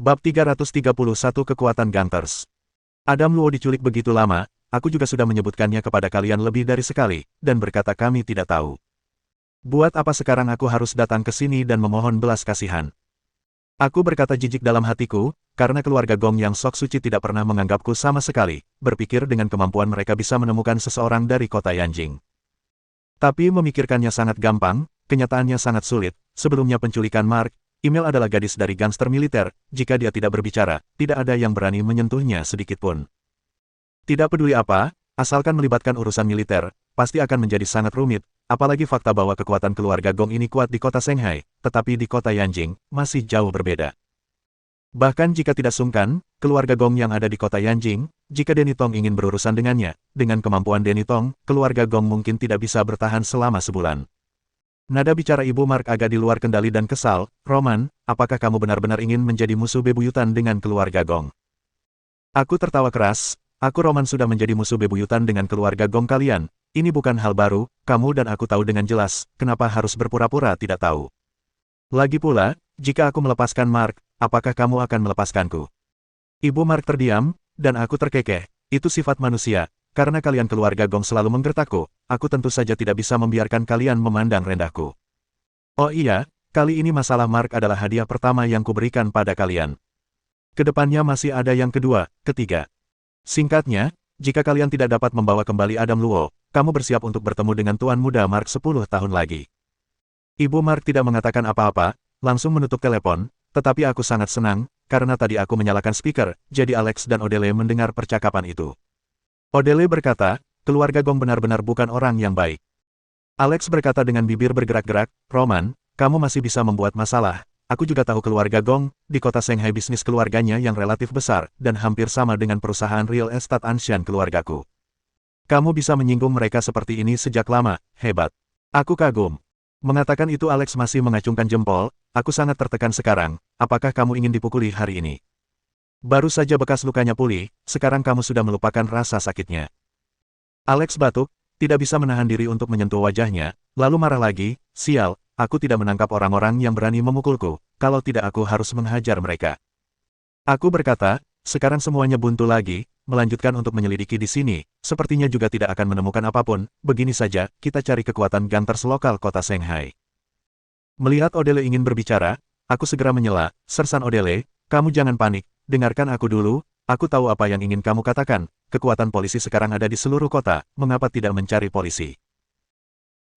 Bab 331 Kekuatan Gangsters. Adam Luo diculik begitu lama, aku juga sudah menyebutkannya kepada kalian lebih dari sekali, dan berkata kami tidak tahu. Buat apa sekarang aku harus datang ke sini dan memohon belas kasihan? Aku berkata jijik dalam hatiku, karena keluarga Gong yang sok suci tidak pernah menganggapku sama sekali, berpikir dengan kemampuan mereka bisa menemukan seseorang dari kota Yanjing. Tapi memikirkannya sangat gampang, kenyataannya sangat sulit. Sebelumnya penculikan Mark, Email adalah gadis dari gangster militer, jika dia tidak berbicara, tidak ada yang berani menyentuhnya sedikitpun. Tidak peduli apa, asalkan melibatkan urusan militer, pasti akan menjadi sangat rumit, apalagi fakta bahwa kekuatan keluarga Gong ini kuat di kota Shanghai, tetapi di kota Yanjing, masih jauh berbeda. Bahkan jika tidak sungkan, keluarga Gong yang ada di kota Yanjing, jika Denny Tong ingin berurusan dengannya, dengan kemampuan Denny Tong, keluarga Gong mungkin tidak bisa bertahan selama sebulan. Nada bicara Ibu Mark agak di luar kendali dan kesal. Roman, apakah kamu benar-benar ingin menjadi musuh bebuyutan dengan keluarga Gong? Aku tertawa keras. Aku Roman sudah menjadi musuh bebuyutan dengan keluarga Gong kalian. Ini bukan hal baru, kamu dan aku tahu dengan jelas, kenapa harus berpura-pura tidak tahu. Lagi pula, jika aku melepaskan Mark, apakah kamu akan melepaskanku? Ibu Mark terdiam, dan aku terkekeh. Itu sifat manusia. Karena kalian keluarga Gong selalu menggertakku, aku tentu saja tidak bisa membiarkan kalian memandang rendahku. Oh iya, kali ini masalah Mark adalah hadiah pertama yang kuberikan pada kalian. Kedepannya masih ada yang kedua, ketiga. Singkatnya, jika kalian tidak dapat membawa kembali Adam Luo, kamu bersiap untuk bertemu dengan Tuan Muda Mark 10 tahun lagi. Ibu Mark tidak mengatakan apa-apa, langsung menutup telepon, tetapi aku sangat senang, karena tadi aku menyalakan speaker, jadi Alex dan Odele mendengar percakapan itu. Odele berkata, keluarga Gong benar-benar bukan orang yang baik. Alex berkata dengan bibir bergerak-gerak, Roman, kamu masih bisa membuat masalah. Aku juga tahu keluarga Gong, di kota Shanghai bisnis keluarganya yang relatif besar, dan hampir sama dengan perusahaan real estate Anshan keluargaku. Kamu bisa menyinggung mereka seperti ini sejak lama, hebat. Aku kagum. Mengatakan itu Alex masih mengacungkan jempol, aku sangat tertekan sekarang, apakah kamu ingin dipukuli hari ini? Baru saja bekas lukanya pulih, sekarang kamu sudah melupakan rasa sakitnya. Alex batuk, tidak bisa menahan diri untuk menyentuh wajahnya, lalu marah lagi, sial, aku tidak menangkap orang-orang yang berani memukulku, kalau tidak aku harus menghajar mereka. Aku berkata, sekarang semuanya buntu lagi, melanjutkan untuk menyelidiki di sini, sepertinya juga tidak akan menemukan apapun, begini saja, kita cari kekuatan gangsters lokal kota Shanghai. Melihat Odele ingin berbicara, aku segera menyela, Sersan Odele, kamu jangan panik. Dengarkan aku dulu, aku tahu apa yang ingin kamu katakan, kekuatan polisi sekarang ada di seluruh kota, mengapa tidak mencari polisi?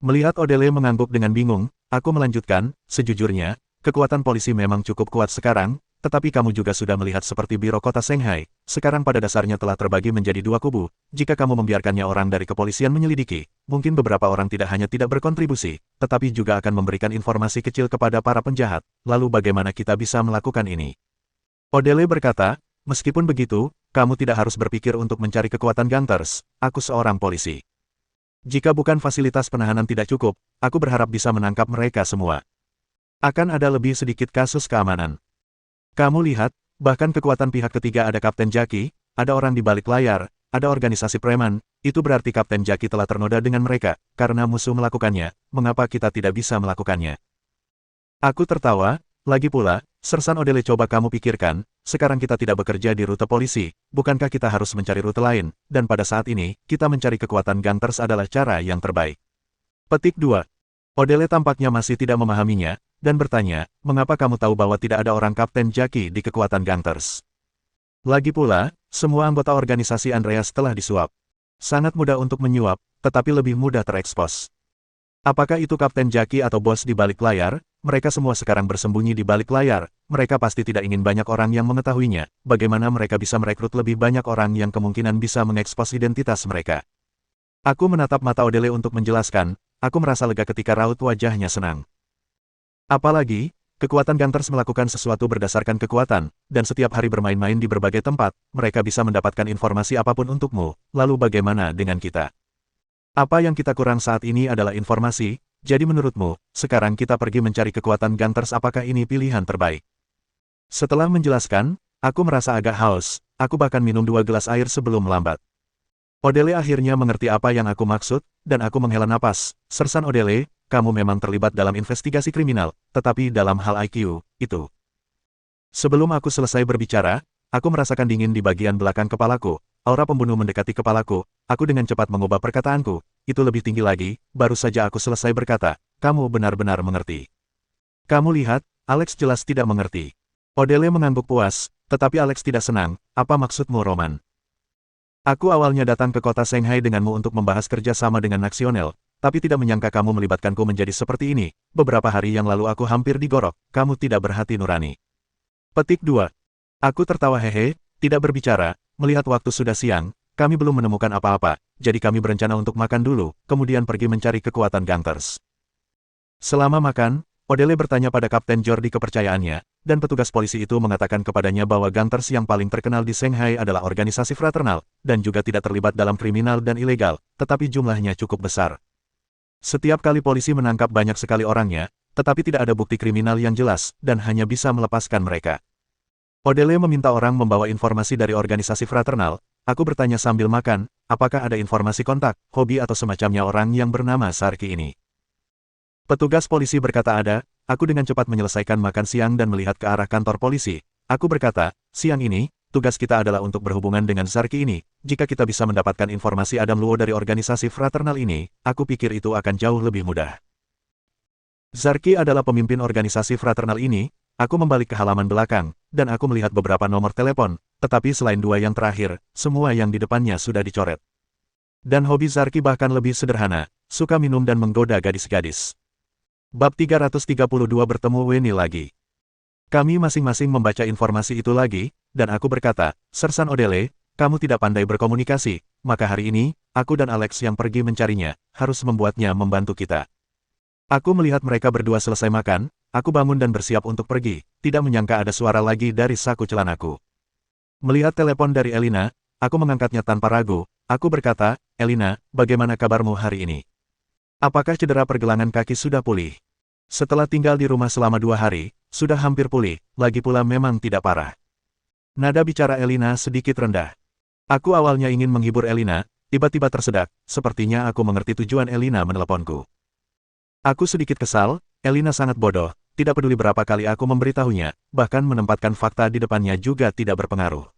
Melihat Odele mengangguk dengan bingung, aku melanjutkan, sejujurnya, kekuatan polisi memang cukup kuat sekarang, tetapi kamu juga sudah melihat seperti biro kota Shanghai, sekarang pada dasarnya telah terbagi menjadi dua kubu, jika kamu membiarkannya orang dari kepolisian menyelidiki, mungkin beberapa orang tidak hanya tidak berkontribusi, tetapi juga akan memberikan informasi kecil kepada para penjahat, lalu bagaimana kita bisa melakukan ini? Odele berkata, meskipun begitu, kamu tidak harus berpikir untuk mencari kekuatan gangsters, aku seorang polisi. Jika bukan fasilitas penahanan tidak cukup, aku berharap bisa menangkap mereka semua. Akan ada lebih sedikit kasus keamanan. Kamu lihat, bahkan kekuatan pihak ketiga ada Kapten Jackie, ada orang di balik layar, ada organisasi preman, itu berarti Kapten Jackie telah ternoda dengan mereka, karena musuh melakukannya, mengapa kita tidak bisa melakukannya? Aku tertawa. Lagi pula, Sersan Odele coba kamu pikirkan, sekarang kita tidak bekerja di rute polisi, bukankah kita harus mencari rute lain, dan pada saat ini, kita mencari kekuatan gangsters adalah cara yang terbaik. Petik 2. Odele tampaknya masih tidak memahaminya, dan bertanya, mengapa kamu tahu bahwa tidak ada orang Kapten Jackie di kekuatan gangsters? Lagi pula, semua anggota organisasi Andreas telah disuap. Sangat mudah untuk menyuap, tetapi lebih mudah terekspos. Apakah itu Kapten Jackie atau bos di balik layar? Mereka semua sekarang bersembunyi di balik layar, mereka pasti tidak ingin banyak orang yang mengetahuinya, bagaimana mereka bisa merekrut lebih banyak orang yang kemungkinan bisa mengekspos identitas mereka. Aku menatap mata Odele untuk menjelaskan, aku merasa lega ketika raut wajahnya senang. Apalagi, kekuatan gangsters melakukan sesuatu berdasarkan kekuatan, dan setiap hari bermain-main di berbagai tempat, mereka bisa mendapatkan informasi apapun untukmu, lalu bagaimana dengan kita? Apa yang kita kurang saat ini adalah informasi. Jadi menurutmu, sekarang kita pergi mencari kekuatan gangsters, apakah ini pilihan terbaik? Setelah menjelaskan, aku merasa agak haus, aku bahkan minum 2 gelas air sebelum melambat. Odele akhirnya mengerti apa yang aku maksud, dan aku menghela napas, Sersan Odele, kamu memang terlibat dalam investigasi kriminal, tetapi dalam hal IQ, itu Sebelum aku selesai berbicara, aku merasakan dingin di bagian belakang kepalaku. Aura pembunuh mendekati kepalaku. Aku dengan cepat mengubah perkataanku. Itu lebih tinggi lagi. Baru saja aku selesai berkata, kamu benar-benar mengerti. Kamu lihat, Alex jelas tidak mengerti. Odele mengangguk puas, tetapi Alex tidak senang. Apa maksudmu, Roman? Aku awalnya datang ke kota Shanghai denganmu untuk membahas kerja sama dengan Nasional, tapi tidak menyangka kamu melibatkanku menjadi seperti ini. Beberapa hari yang lalu aku hampir digorok. Kamu tidak berhati nurani. Petik 2. Aku tertawa hehe, tidak berbicara, melihat waktu sudah siang, kami belum menemukan apa-apa, jadi kami berencana untuk makan dulu, kemudian pergi mencari kekuatan Gangsters. Selama makan, Odele bertanya pada Kapten Jordi kepercayaannya, dan petugas polisi itu mengatakan kepadanya bahwa Gangsters yang paling terkenal di Shanghai adalah organisasi fraternal, dan juga tidak terlibat dalam kriminal dan ilegal, tetapi jumlahnya cukup besar. Setiap kali polisi menangkap banyak sekali orangnya, tetapi tidak ada bukti kriminal yang jelas, dan hanya bisa melepaskan mereka. Odele meminta orang membawa informasi dari organisasi fraternal. Aku bertanya sambil makan, apakah ada informasi kontak, hobi atau semacamnya orang yang bernama Sarki ini. Petugas polisi berkata ada. Aku dengan cepat menyelesaikan makan siang dan melihat ke arah kantor polisi. Aku berkata, siang ini, tugas kita adalah untuk berhubungan dengan Sarki ini. Jika kita bisa mendapatkan informasi Adam Luo dari organisasi fraternal ini, aku pikir itu akan jauh lebih mudah. Zarki adalah pemimpin organisasi fraternal ini. Aku membalik ke halaman belakang, dan aku melihat beberapa nomor telepon, tetapi selain dua yang terakhir, semua yang di depannya sudah dicoret. Dan hobi Zarki bahkan lebih sederhana, suka minum dan menggoda gadis-gadis. Bab 332 bertemu Weni lagi. Kami masing-masing membaca informasi itu lagi, dan aku berkata, Sersan Odele, kamu tidak pandai berkomunikasi, maka hari ini, aku dan Alex yang pergi mencarinya, harus membuatnya membantu kita. Aku melihat mereka berdua selesai makan, aku bangun dan bersiap untuk pergi, tidak menyangka ada suara lagi dari saku celanaku. Melihat telepon dari Elina, aku mengangkatnya tanpa ragu, aku berkata, Elina, bagaimana kabarmu hari ini? Apakah cedera pergelangan kaki sudah pulih? Setelah tinggal di rumah selama 2 hari, sudah hampir pulih, lagi pula memang tidak parah. Nada bicara Elina sedikit rendah. Aku awalnya ingin menghibur Elina, tiba-tiba tersedak, sepertinya aku mengerti tujuan Elina meneleponku. Aku sedikit kesal, Elina sangat bodoh, tidak peduli berapa kali aku memberitahunya, bahkan menempatkan fakta di depannya juga tidak berpengaruh.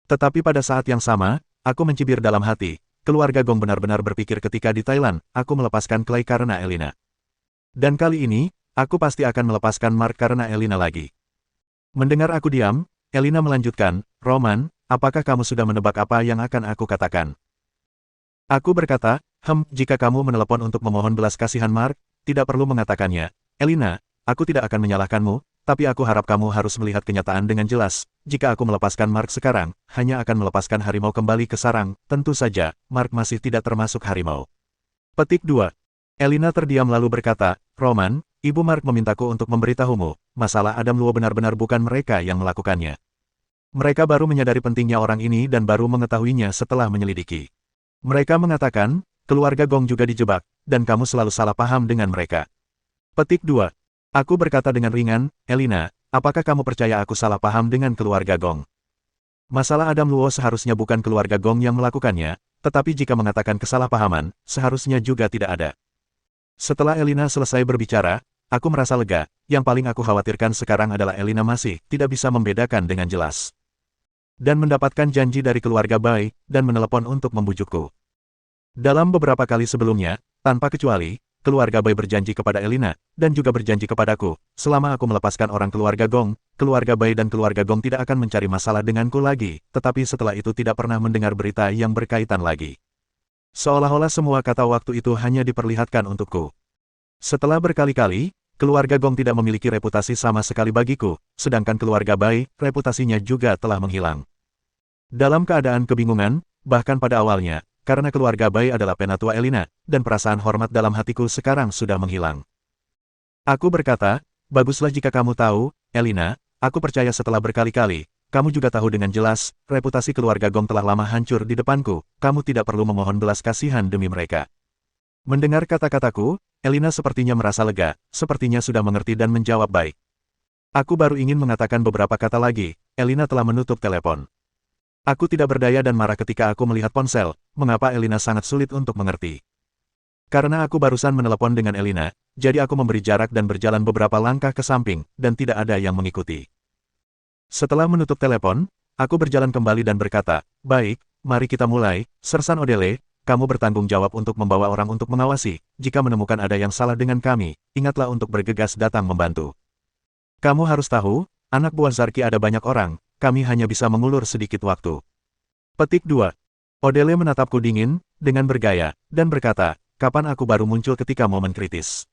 Tetapi pada saat yang sama, aku mencibir dalam hati, keluarga Gong benar-benar berpikir ketika di Thailand, aku melepaskan Clay karena Elina. Dan kali ini, aku pasti akan melepaskan Mark karena Elina lagi. Mendengar aku diam, Elina melanjutkan, Roman, apakah kamu sudah menebak apa yang akan aku katakan? Aku berkata, jika kamu menelepon untuk memohon belas kasihan Mark, tidak perlu mengatakannya. Elina, aku tidak akan menyalahkanmu, tapi aku harap kamu harus melihat kenyataan dengan jelas. Jika aku melepaskan Mark sekarang, hanya akan melepaskan harimau kembali ke sarang. Tentu saja, Mark masih tidak termasuk harimau. Petik 2. Elina terdiam lalu berkata, Roman, Ibu Mark memintaku untuk memberitahumu, masalah Adam Luo benar-benar bukan mereka yang melakukannya. Mereka baru menyadari pentingnya orang ini dan baru mengetahuinya setelah menyelidiki. Mereka mengatakan, keluarga Gong juga dijebak, dan kamu selalu salah paham dengan mereka. Petik 2. Aku berkata dengan ringan, Elina, apakah kamu percaya aku salah paham dengan keluarga Gong? Masalah Adam Luo seharusnya bukan keluarga Gong yang melakukannya, tetapi jika mengatakan kesalahpahaman, seharusnya juga tidak ada. Setelah Elina selesai berbicara, aku merasa lega, yang paling aku khawatirkan sekarang adalah Elina masih tidak bisa membedakan dengan jelas. Dan mendapatkan janji dari keluarga Bai, dan menelepon untuk membujukku. Dalam beberapa kali sebelumnya, tanpa kecuali, keluarga Bai berjanji kepada Elina, dan juga berjanji kepadaku, selama aku melepaskan orang keluarga Gong, keluarga Bai dan keluarga Gong tidak akan mencari masalah denganku lagi, tetapi setelah itu tidak pernah mendengar berita yang berkaitan lagi. Seolah-olah semua kata waktu itu hanya diperlihatkan untukku. Setelah berkali-kali, keluarga Gong tidak memiliki reputasi sama sekali bagiku, sedangkan keluarga Bai, reputasinya juga telah menghilang. Dalam keadaan kebingungan, bahkan pada awalnya, karena keluarga Bai adalah penatua Elina, dan perasaan hormat dalam hatiku sekarang sudah menghilang. Aku berkata, baguslah jika kamu tahu, Elina, aku percaya setelah berkali-kali, kamu juga tahu dengan jelas, reputasi keluarga Gong telah lama hancur di depanku, kamu tidak perlu memohon belas kasihan demi mereka. Mendengar kata-kataku, Elina sepertinya merasa lega, sepertinya sudah mengerti dan menjawab baik. Aku baru ingin mengatakan beberapa kata lagi, Elina telah menutup telepon. Aku tidak berdaya dan marah ketika aku melihat ponsel, mengapa Elina sangat sulit untuk mengerti. Karena aku barusan menelepon dengan Elina, jadi aku memberi jarak dan berjalan beberapa langkah ke samping, dan tidak ada yang mengikuti. Setelah menutup telepon, aku berjalan kembali dan berkata, baik, mari kita mulai, Sersan Odele, kamu bertanggung jawab untuk membawa orang untuk mengawasi, jika menemukan ada yang salah dengan kami, ingatlah untuk bergegas datang membantu. Kamu harus tahu, anak buah Zarki ada banyak orang, kami hanya bisa mengulur sedikit waktu. Petik 2. Odele menatapku dingin, dengan bergaya, dan berkata, kapan aku baru muncul ketika momen kritis.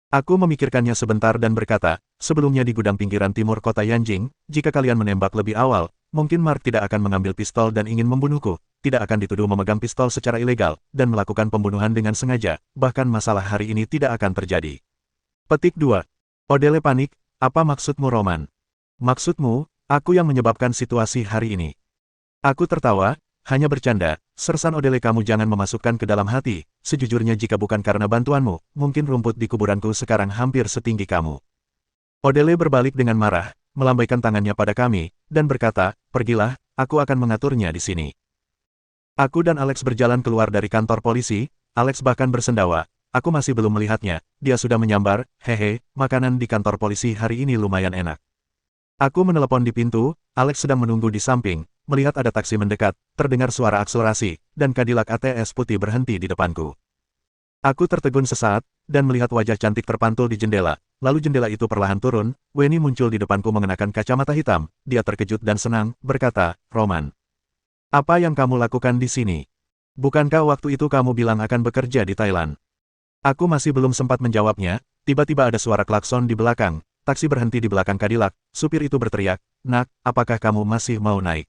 Aku memikirkannya sebentar dan berkata, sebelumnya di gudang pinggiran timur kota Yanjing, jika kalian menembak lebih awal, mungkin Mark tidak akan mengambil pistol dan ingin membunuhku, tidak akan dituduh memegang pistol secara ilegal, dan melakukan pembunuhan dengan sengaja, bahkan masalah hari ini tidak akan terjadi. Petik 2. Odele panik, apa maksudmu Roman? Maksudmu, aku yang menyebabkan situasi hari ini. Aku tertawa, hanya bercanda, Sersan Odele kamu jangan memasukkan ke dalam hati, sejujurnya jika bukan karena bantuanmu, mungkin rumput di kuburanku sekarang hampir setinggi kamu. Odele berbalik dengan marah, melambaikan tangannya pada kami, dan berkata, pergilah, aku akan mengaturnya di sini. Aku dan Alex berjalan keluar dari kantor polisi, Alex bahkan bersendawa, aku masih belum melihatnya, dia sudah menyambar, hehe, makanan di kantor polisi hari ini lumayan enak. Aku menelepon di pintu, Alex sedang menunggu di samping, melihat ada taksi mendekat, terdengar suara akselerasi, dan Cadillac ATS putih berhenti di depanku. Aku tertegun sesaat, dan melihat wajah cantik terpantul di jendela, lalu jendela itu perlahan turun, Weni muncul di depanku mengenakan kacamata hitam, dia terkejut dan senang, berkata, Roman. Apa yang kamu lakukan di sini? Bukankah waktu itu kamu bilang akan bekerja di Thailand? Aku masih belum sempat menjawabnya, tiba-tiba ada suara klakson di belakang, taksi berhenti di belakang Cadillac, supir itu berteriak, nak, apakah kamu masih mau naik?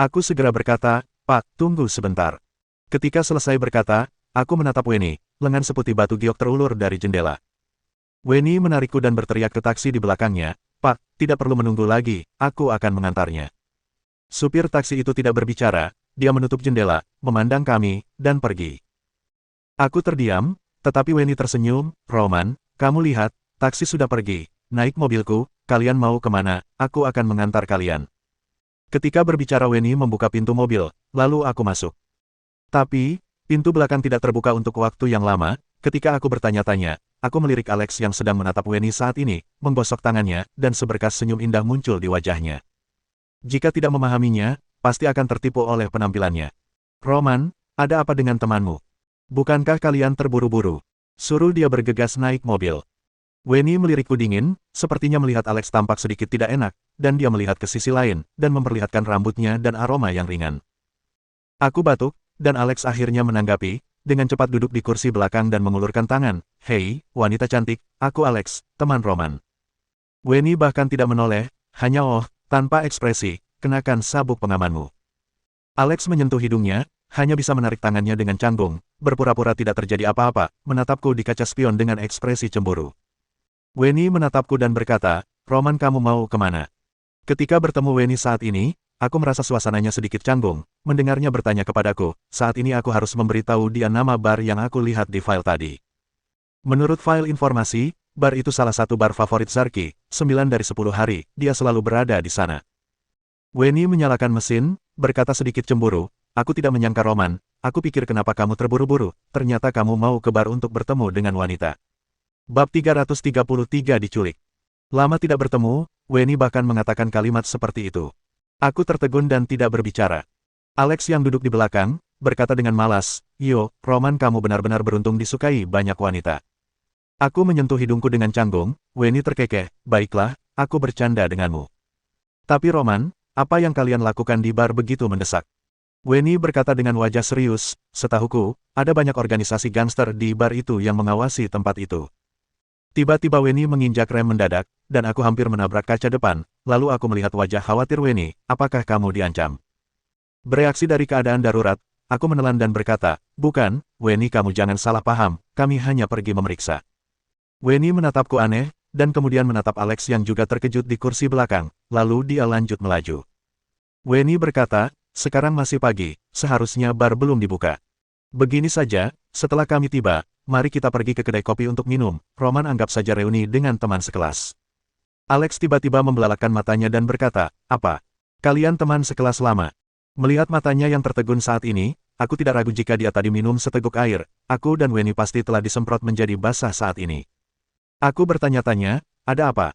Aku segera berkata, Pak, tunggu sebentar. Ketika selesai berkata, aku menatap Weni, lengan seputih batu giok terulur dari jendela. Weni menarikku dan berteriak ke taksi di belakangnya, Pak, tidak perlu menunggu lagi, aku akan mengantarnya. Supir taksi itu tidak berbicara, dia menutup jendela, memandang kami, dan pergi. Aku terdiam, tetapi Weni tersenyum, Roman, kamu lihat, taksi sudah pergi, naik mobilku, kalian mau kemana, aku akan mengantar kalian. Ketika berbicara Weni membuka pintu mobil, lalu aku masuk. Tapi, pintu belakang tidak terbuka untuk waktu yang lama, ketika aku bertanya-tanya, aku melirik Alex yang sedang menatap Weni saat ini, menggosok tangannya, dan seberkas senyum indah muncul di wajahnya. Jika tidak memahaminya, pasti akan tertipu oleh penampilannya. Roman, ada apa dengan temanmu? Bukankah kalian terburu-buru? Suruh dia bergegas naik mobil. Weni melirikku dingin, sepertinya melihat Alex tampak sedikit tidak enak, dan dia melihat ke sisi lain, dan memperlihatkan rambutnya dan aroma yang ringan. Aku batuk, dan Alex akhirnya menanggapi, dengan cepat duduk di kursi belakang dan mengulurkan tangan, hei, wanita cantik, aku Alex, teman Roman. Weni bahkan tidak menoleh, hanya tanpa ekspresi, kenakan sabuk pengamanmu. Alex menyentuh hidungnya, hanya bisa menarik tangannya dengan canggung, berpura-pura tidak terjadi apa-apa, menatapku di kaca spion dengan ekspresi cemburu. Weni menatapku dan berkata, Roman kamu mau kemana? Ketika bertemu Weni saat ini, aku merasa suasananya sedikit canggung, mendengarnya bertanya kepadaku, saat ini aku harus memberitahu dia nama bar yang aku lihat di file tadi. Menurut file informasi, bar itu salah satu bar favorit Zarki, 9 dari 10 hari, dia selalu berada di sana. Weni menyalakan mesin, berkata sedikit cemburu, aku tidak menyangka Roman, aku pikir kenapa kamu terburu-buru, ternyata kamu mau ke bar untuk bertemu dengan wanita. Bab 333 diculik. Lama tidak bertemu, Weni bahkan mengatakan kalimat seperti itu. Aku tertegun dan tidak berbicara. Alex yang duduk di belakang, berkata dengan malas, Yo, Roman kamu benar-benar beruntung disukai banyak wanita. Aku menyentuh hidungku dengan canggung, Weni terkekeh, baiklah, aku bercanda denganmu. Tapi Roman, apa yang kalian lakukan di bar begitu mendesak? Weni berkata dengan wajah serius, setahuku, ada banyak organisasi gangster di bar itu yang mengawasi tempat itu. Tiba-tiba Weni menginjak rem mendadak, dan aku hampir menabrak kaca depan, lalu aku melihat wajah khawatir Weni, apakah kamu diancam? Bereaksi dari keadaan darurat, aku menelan dan berkata, bukan, Weni kamu jangan salah paham, kami hanya pergi memeriksa. Weni menatapku aneh, dan kemudian menatap Alex yang juga terkejut di kursi belakang, lalu dia lanjut melaju. Weni berkata, sekarang masih pagi, seharusnya bar belum dibuka. Begini saja, setelah kami tiba, mari kita pergi ke kedai kopi untuk minum, Roman anggap saja reuni dengan teman sekelas. Alex tiba-tiba membelalakan matanya dan berkata, apa? Kalian teman sekelas lama? Melihat matanya yang tertegun saat ini, aku tidak ragu jika dia tadi minum seteguk air, aku dan Weni pasti telah disemprot menjadi basah saat ini. Aku bertanya-tanya, ada apa?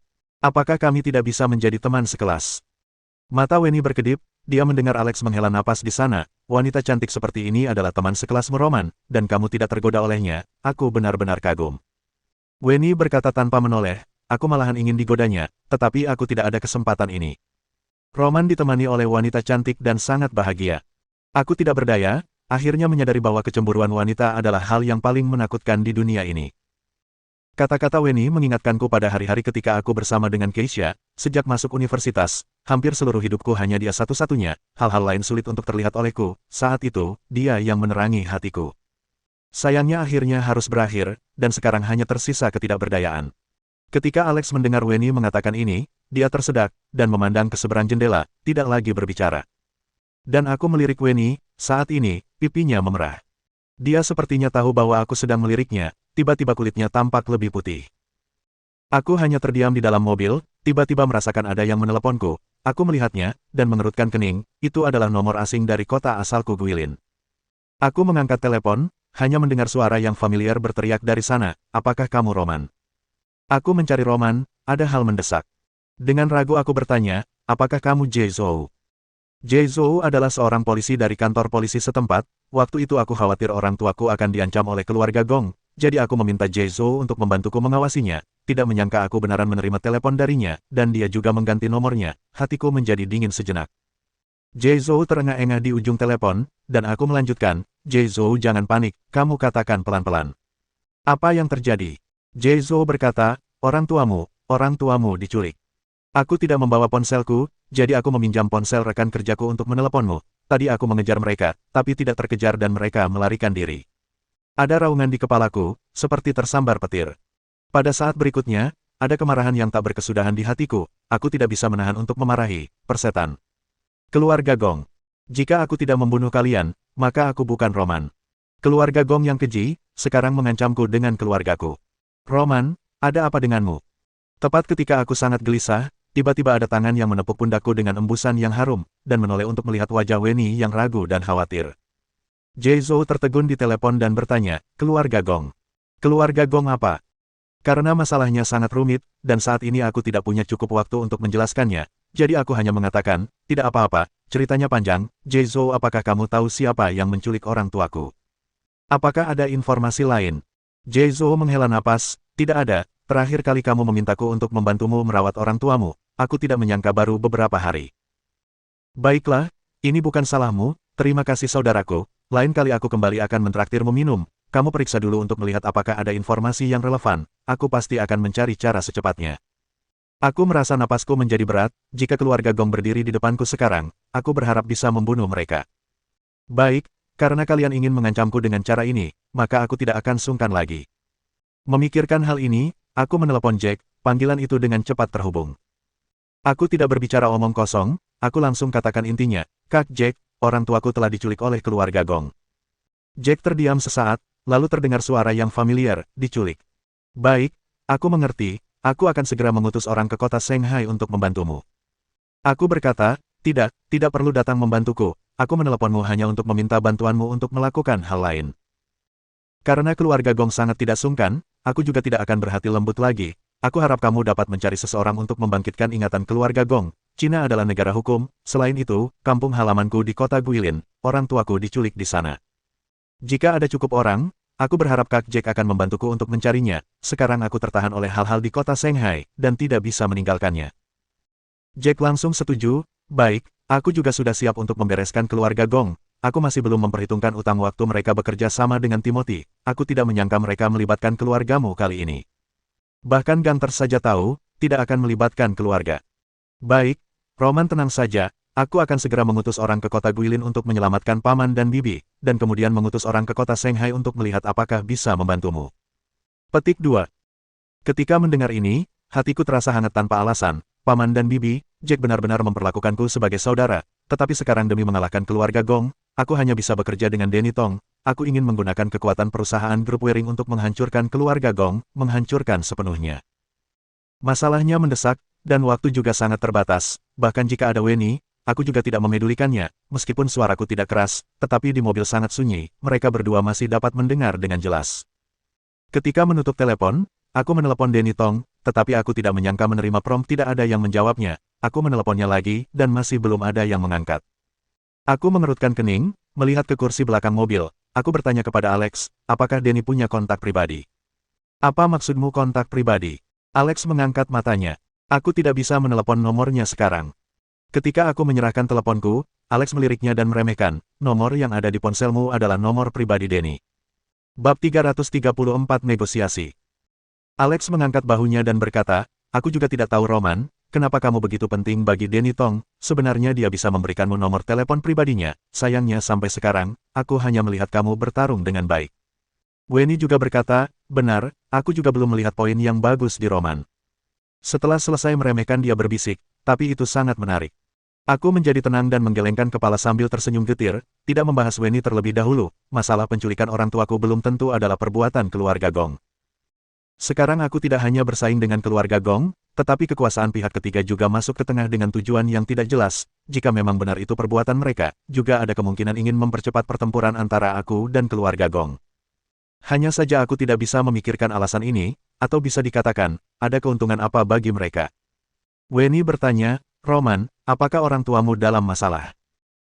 Apakah kami tidak bisa menjadi teman sekelas? Mata Weni berkedip, dia mendengar Alex menghela napas di sana. Wanita cantik seperti ini adalah teman sekelasmu Roman, dan kamu tidak tergoda olehnya, aku benar-benar kagum. Weni berkata tanpa menoleh, aku malahan ingin digodanya, tetapi aku tidak ada kesempatan ini. Roman ditemani oleh wanita cantik dan sangat bahagia. Aku tidak berdaya, akhirnya menyadari bahwa kecemburuan wanita adalah hal yang paling menakutkan di dunia ini. Kata-kata Weni mengingatkanku pada hari-hari ketika aku bersama dengan Keisha, sejak masuk universitas, hampir seluruh hidupku hanya dia satu-satunya, hal-hal lain sulit untuk terlihat olehku, saat itu, dia yang menerangi hatiku. Sayangnya akhirnya harus berakhir, dan sekarang hanya tersisa ketidakberdayaan. Ketika Alex mendengar Weni mengatakan ini, dia tersedak, dan memandang ke seberang jendela, tidak lagi berbicara. Dan aku melirik Weni, saat ini, pipinya memerah. Dia sepertinya tahu bahwa aku sedang meliriknya, tiba-tiba kulitnya tampak lebih putih. Aku hanya terdiam di dalam mobil, tiba-tiba merasakan ada yang meneleponku. Aku melihatnya, dan mengerutkan kening, itu adalah nomor asing dari kota asalku Guilin. Aku mengangkat telepon, hanya mendengar suara yang familiar berteriak dari sana, apakah kamu Roman? Aku mencari Roman, ada hal mendesak. Dengan ragu aku bertanya, apakah kamu Jae Zhou? Jae Zhou adalah seorang polisi dari kantor polisi setempat, waktu itu aku khawatir orang tuaku akan diancam oleh keluarga Gong, jadi aku meminta Jae Zhou untuk membantuku mengawasinya, tidak menyangka aku benaran menerima telepon darinya, dan dia juga mengganti nomornya, hatiku menjadi dingin sejenak. Jae Zhou terengah-engah di ujung telepon, dan aku melanjutkan, Jae Zhou jangan panik, kamu katakan pelan-pelan. Apa yang terjadi? Jae Zhou berkata, orang tuamu diculik. Aku tidak membawa ponselku, jadi aku meminjam ponsel rekan kerjaku untuk meneleponmu. Tadi aku mengejar mereka, tapi tidak terkejar dan mereka melarikan diri. Ada raungan di kepalaku, seperti tersambar petir. Pada saat berikutnya, ada kemarahan yang tak berkesudahan di hatiku, aku tidak bisa menahan untuk memarahi, persetan. Keluarga Gong. Jika aku tidak membunuh kalian, maka aku bukan Roman. Keluarga Gong yang keji, sekarang mengancamku dengan keluargaku. Roman, ada apa denganmu? Tepat ketika aku sangat gelisah, tiba-tiba ada tangan yang menepuk pundakku dengan embusan yang harum, dan menoleh untuk melihat wajah Weni yang ragu dan khawatir. Jae Zhou tertegun di telepon dan bertanya, keluarga Gong. Keluarga Gong apa? Karena masalahnya sangat rumit, dan saat ini aku tidak punya cukup waktu untuk menjelaskannya, jadi aku hanya mengatakan, tidak apa-apa, ceritanya panjang, Jae Zhou apakah kamu tahu siapa yang menculik orang tuaku? Apakah ada informasi lain? Jae Zhou menghela napas, tidak ada, terakhir kali kamu memintaku untuk membantumu merawat orang tuamu, aku tidak menyangka baru beberapa hari. Baiklah, ini bukan salahmu, terima kasih saudaraku, lain kali aku kembali akan mentraktirmu minum, kamu periksa dulu untuk melihat apakah ada informasi yang relevan, aku pasti akan mencari cara secepatnya. Aku merasa napasku menjadi berat, jika keluarga Gong berdiri di depanku sekarang, aku berharap bisa membunuh mereka. Baik, karena kalian ingin mengancamku dengan cara ini, maka aku tidak akan sungkan lagi. Memikirkan hal ini, aku menelepon Jack, panggilan itu dengan cepat terhubung. Aku tidak berbicara omong kosong, aku langsung katakan intinya, Kak Jack, orang tuaku telah diculik oleh keluarga Gong. Jack terdiam sesaat, lalu terdengar suara yang familiar, diculik. Baik, aku mengerti, aku akan segera mengutus orang ke kota Shanghai untuk membantumu. Aku berkata, tidak perlu datang membantuku, aku meneleponmu hanya untuk meminta bantuanmu untuk melakukan hal lain. Karena keluarga Gong sangat tidak sungkan, aku juga tidak akan berhati lembut lagi. Aku harap kamu dapat mencari seseorang untuk membangkitkan ingatan keluarga Gong. Cina adalah negara hukum, selain itu, kampung halamanku di kota Guilin, orang tuaku diculik di sana. Jika ada cukup orang, aku berharap Kak Jack akan membantuku untuk mencarinya, sekarang aku tertahan oleh hal-hal di kota Shanghai, dan tidak bisa meninggalkannya. Jack langsung setuju, baik, aku juga sudah siap untuk membereskan keluarga Gong. Aku masih belum memperhitungkan utang waktu mereka bekerja sama dengan Timothy, aku tidak menyangka mereka melibatkan keluargamu kali ini. Bahkan Gunter saja tahu, tidak akan melibatkan keluarga. Baik, Roman tenang saja, aku akan segera mengutus orang ke kota Guilin untuk menyelamatkan paman dan bibi, dan kemudian mengutus orang ke kota Shanghai untuk melihat apakah bisa membantumu. Petik 2. Ketika mendengar ini, hatiku terasa hangat tanpa alasan, paman dan bibi, Jack benar-benar memperlakukanku sebagai saudara, tetapi sekarang demi mengalahkan keluarga Gong, aku hanya bisa bekerja dengan Denny Tong. Aku ingin menggunakan kekuatan perusahaan grup Waring untuk menghancurkan keluarga Gong, menghancurkan sepenuhnya. Masalahnya mendesak, dan waktu juga sangat terbatas, bahkan jika ada Weni, aku juga tidak memedulikannya, meskipun suaraku tidak keras, tetapi di mobil sangat sunyi, mereka berdua masih dapat mendengar dengan jelas. Ketika menutup telepon, aku menelepon Denny Tong, tetapi aku tidak menyangka menerima prompt tidak ada yang menjawabnya. Aku meneleponnya lagi, dan masih belum ada yang mengangkat. Aku mengerutkan kening, melihat ke kursi belakang mobil. Aku bertanya kepada Alex, apakah Denny punya kontak pribadi? Apa maksudmu kontak pribadi? Alex mengangkat matanya. Aku tidak bisa menelepon nomornya sekarang. Ketika aku menyerahkan teleponku, Alex meliriknya dan meremehkan, nomor yang ada di ponselmu adalah nomor pribadi Denny. Bab 334 Negosiasi. Alex mengangkat bahunya dan berkata, aku juga tidak tahu Roman, kenapa kamu begitu penting bagi Denny Tong, sebenarnya dia bisa memberikanmu nomor telepon pribadinya, sayangnya sampai sekarang, aku hanya melihat kamu bertarung dengan baik. Wenny juga berkata, benar, aku juga belum melihat poin yang bagus di Roman. Setelah selesai meremehkan dia berbisik, tapi itu sangat menarik. Aku menjadi tenang dan menggelengkan kepala sambil tersenyum getir, tidak membahas Wenny terlebih dahulu, masalah penculikan orang tuaku belum tentu adalah perbuatan keluarga Gong. Sekarang aku tidak hanya bersaing dengan keluarga Gong, tetapi kekuasaan pihak ketiga juga masuk ke tengah dengan tujuan yang tidak jelas. Jika memang benar itu perbuatan mereka, juga ada kemungkinan ingin mempercepat pertempuran antara aku dan keluarga Gong. Hanya saja aku tidak bisa memikirkan alasan ini, atau bisa dikatakan, ada keuntungan apa bagi mereka. Wenny bertanya, Roman, apakah orang tuamu dalam masalah?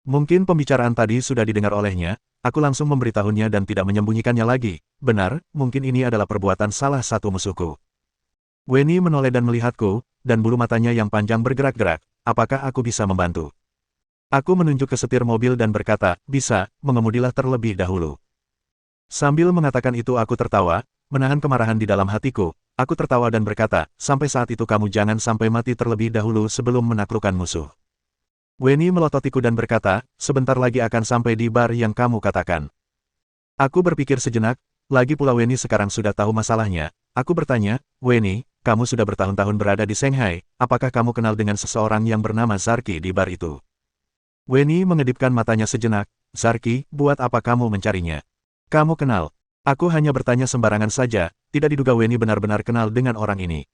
Mungkin pembicaraan tadi sudah didengar olehnya, aku langsung memberitahunya dan tidak menyembunyikannya lagi. Benar, mungkin ini adalah perbuatan salah satu musuhku. Wenny menoleh dan melihatku, dan bulu matanya yang panjang bergerak-gerak. Apakah aku bisa membantu? Aku menunjuk ke setir mobil dan berkata, bisa, mengemudilah terlebih dahulu. Sambil mengatakan itu aku tertawa, menahan kemarahan di dalam hatiku. Aku tertawa dan berkata, sampai saat itu kamu jangan sampai mati terlebih dahulu sebelum menaklukkan musuh. Wenny melototiku dan berkata, sebentar lagi akan sampai di bar yang kamu katakan. Aku berpikir sejenak, lagi pula Wenny sekarang sudah tahu masalahnya. Aku bertanya, Wenny, kamu sudah bertahun-tahun berada di Shanghai, apakah kamu kenal dengan seseorang yang bernama Zarky di bar itu? Wenny mengedipkan matanya sejenak, Zarky, buat apa kamu mencarinya? Kamu kenal? Aku hanya bertanya sembarangan saja, tidak diduga Wenny benar-benar kenal dengan orang ini.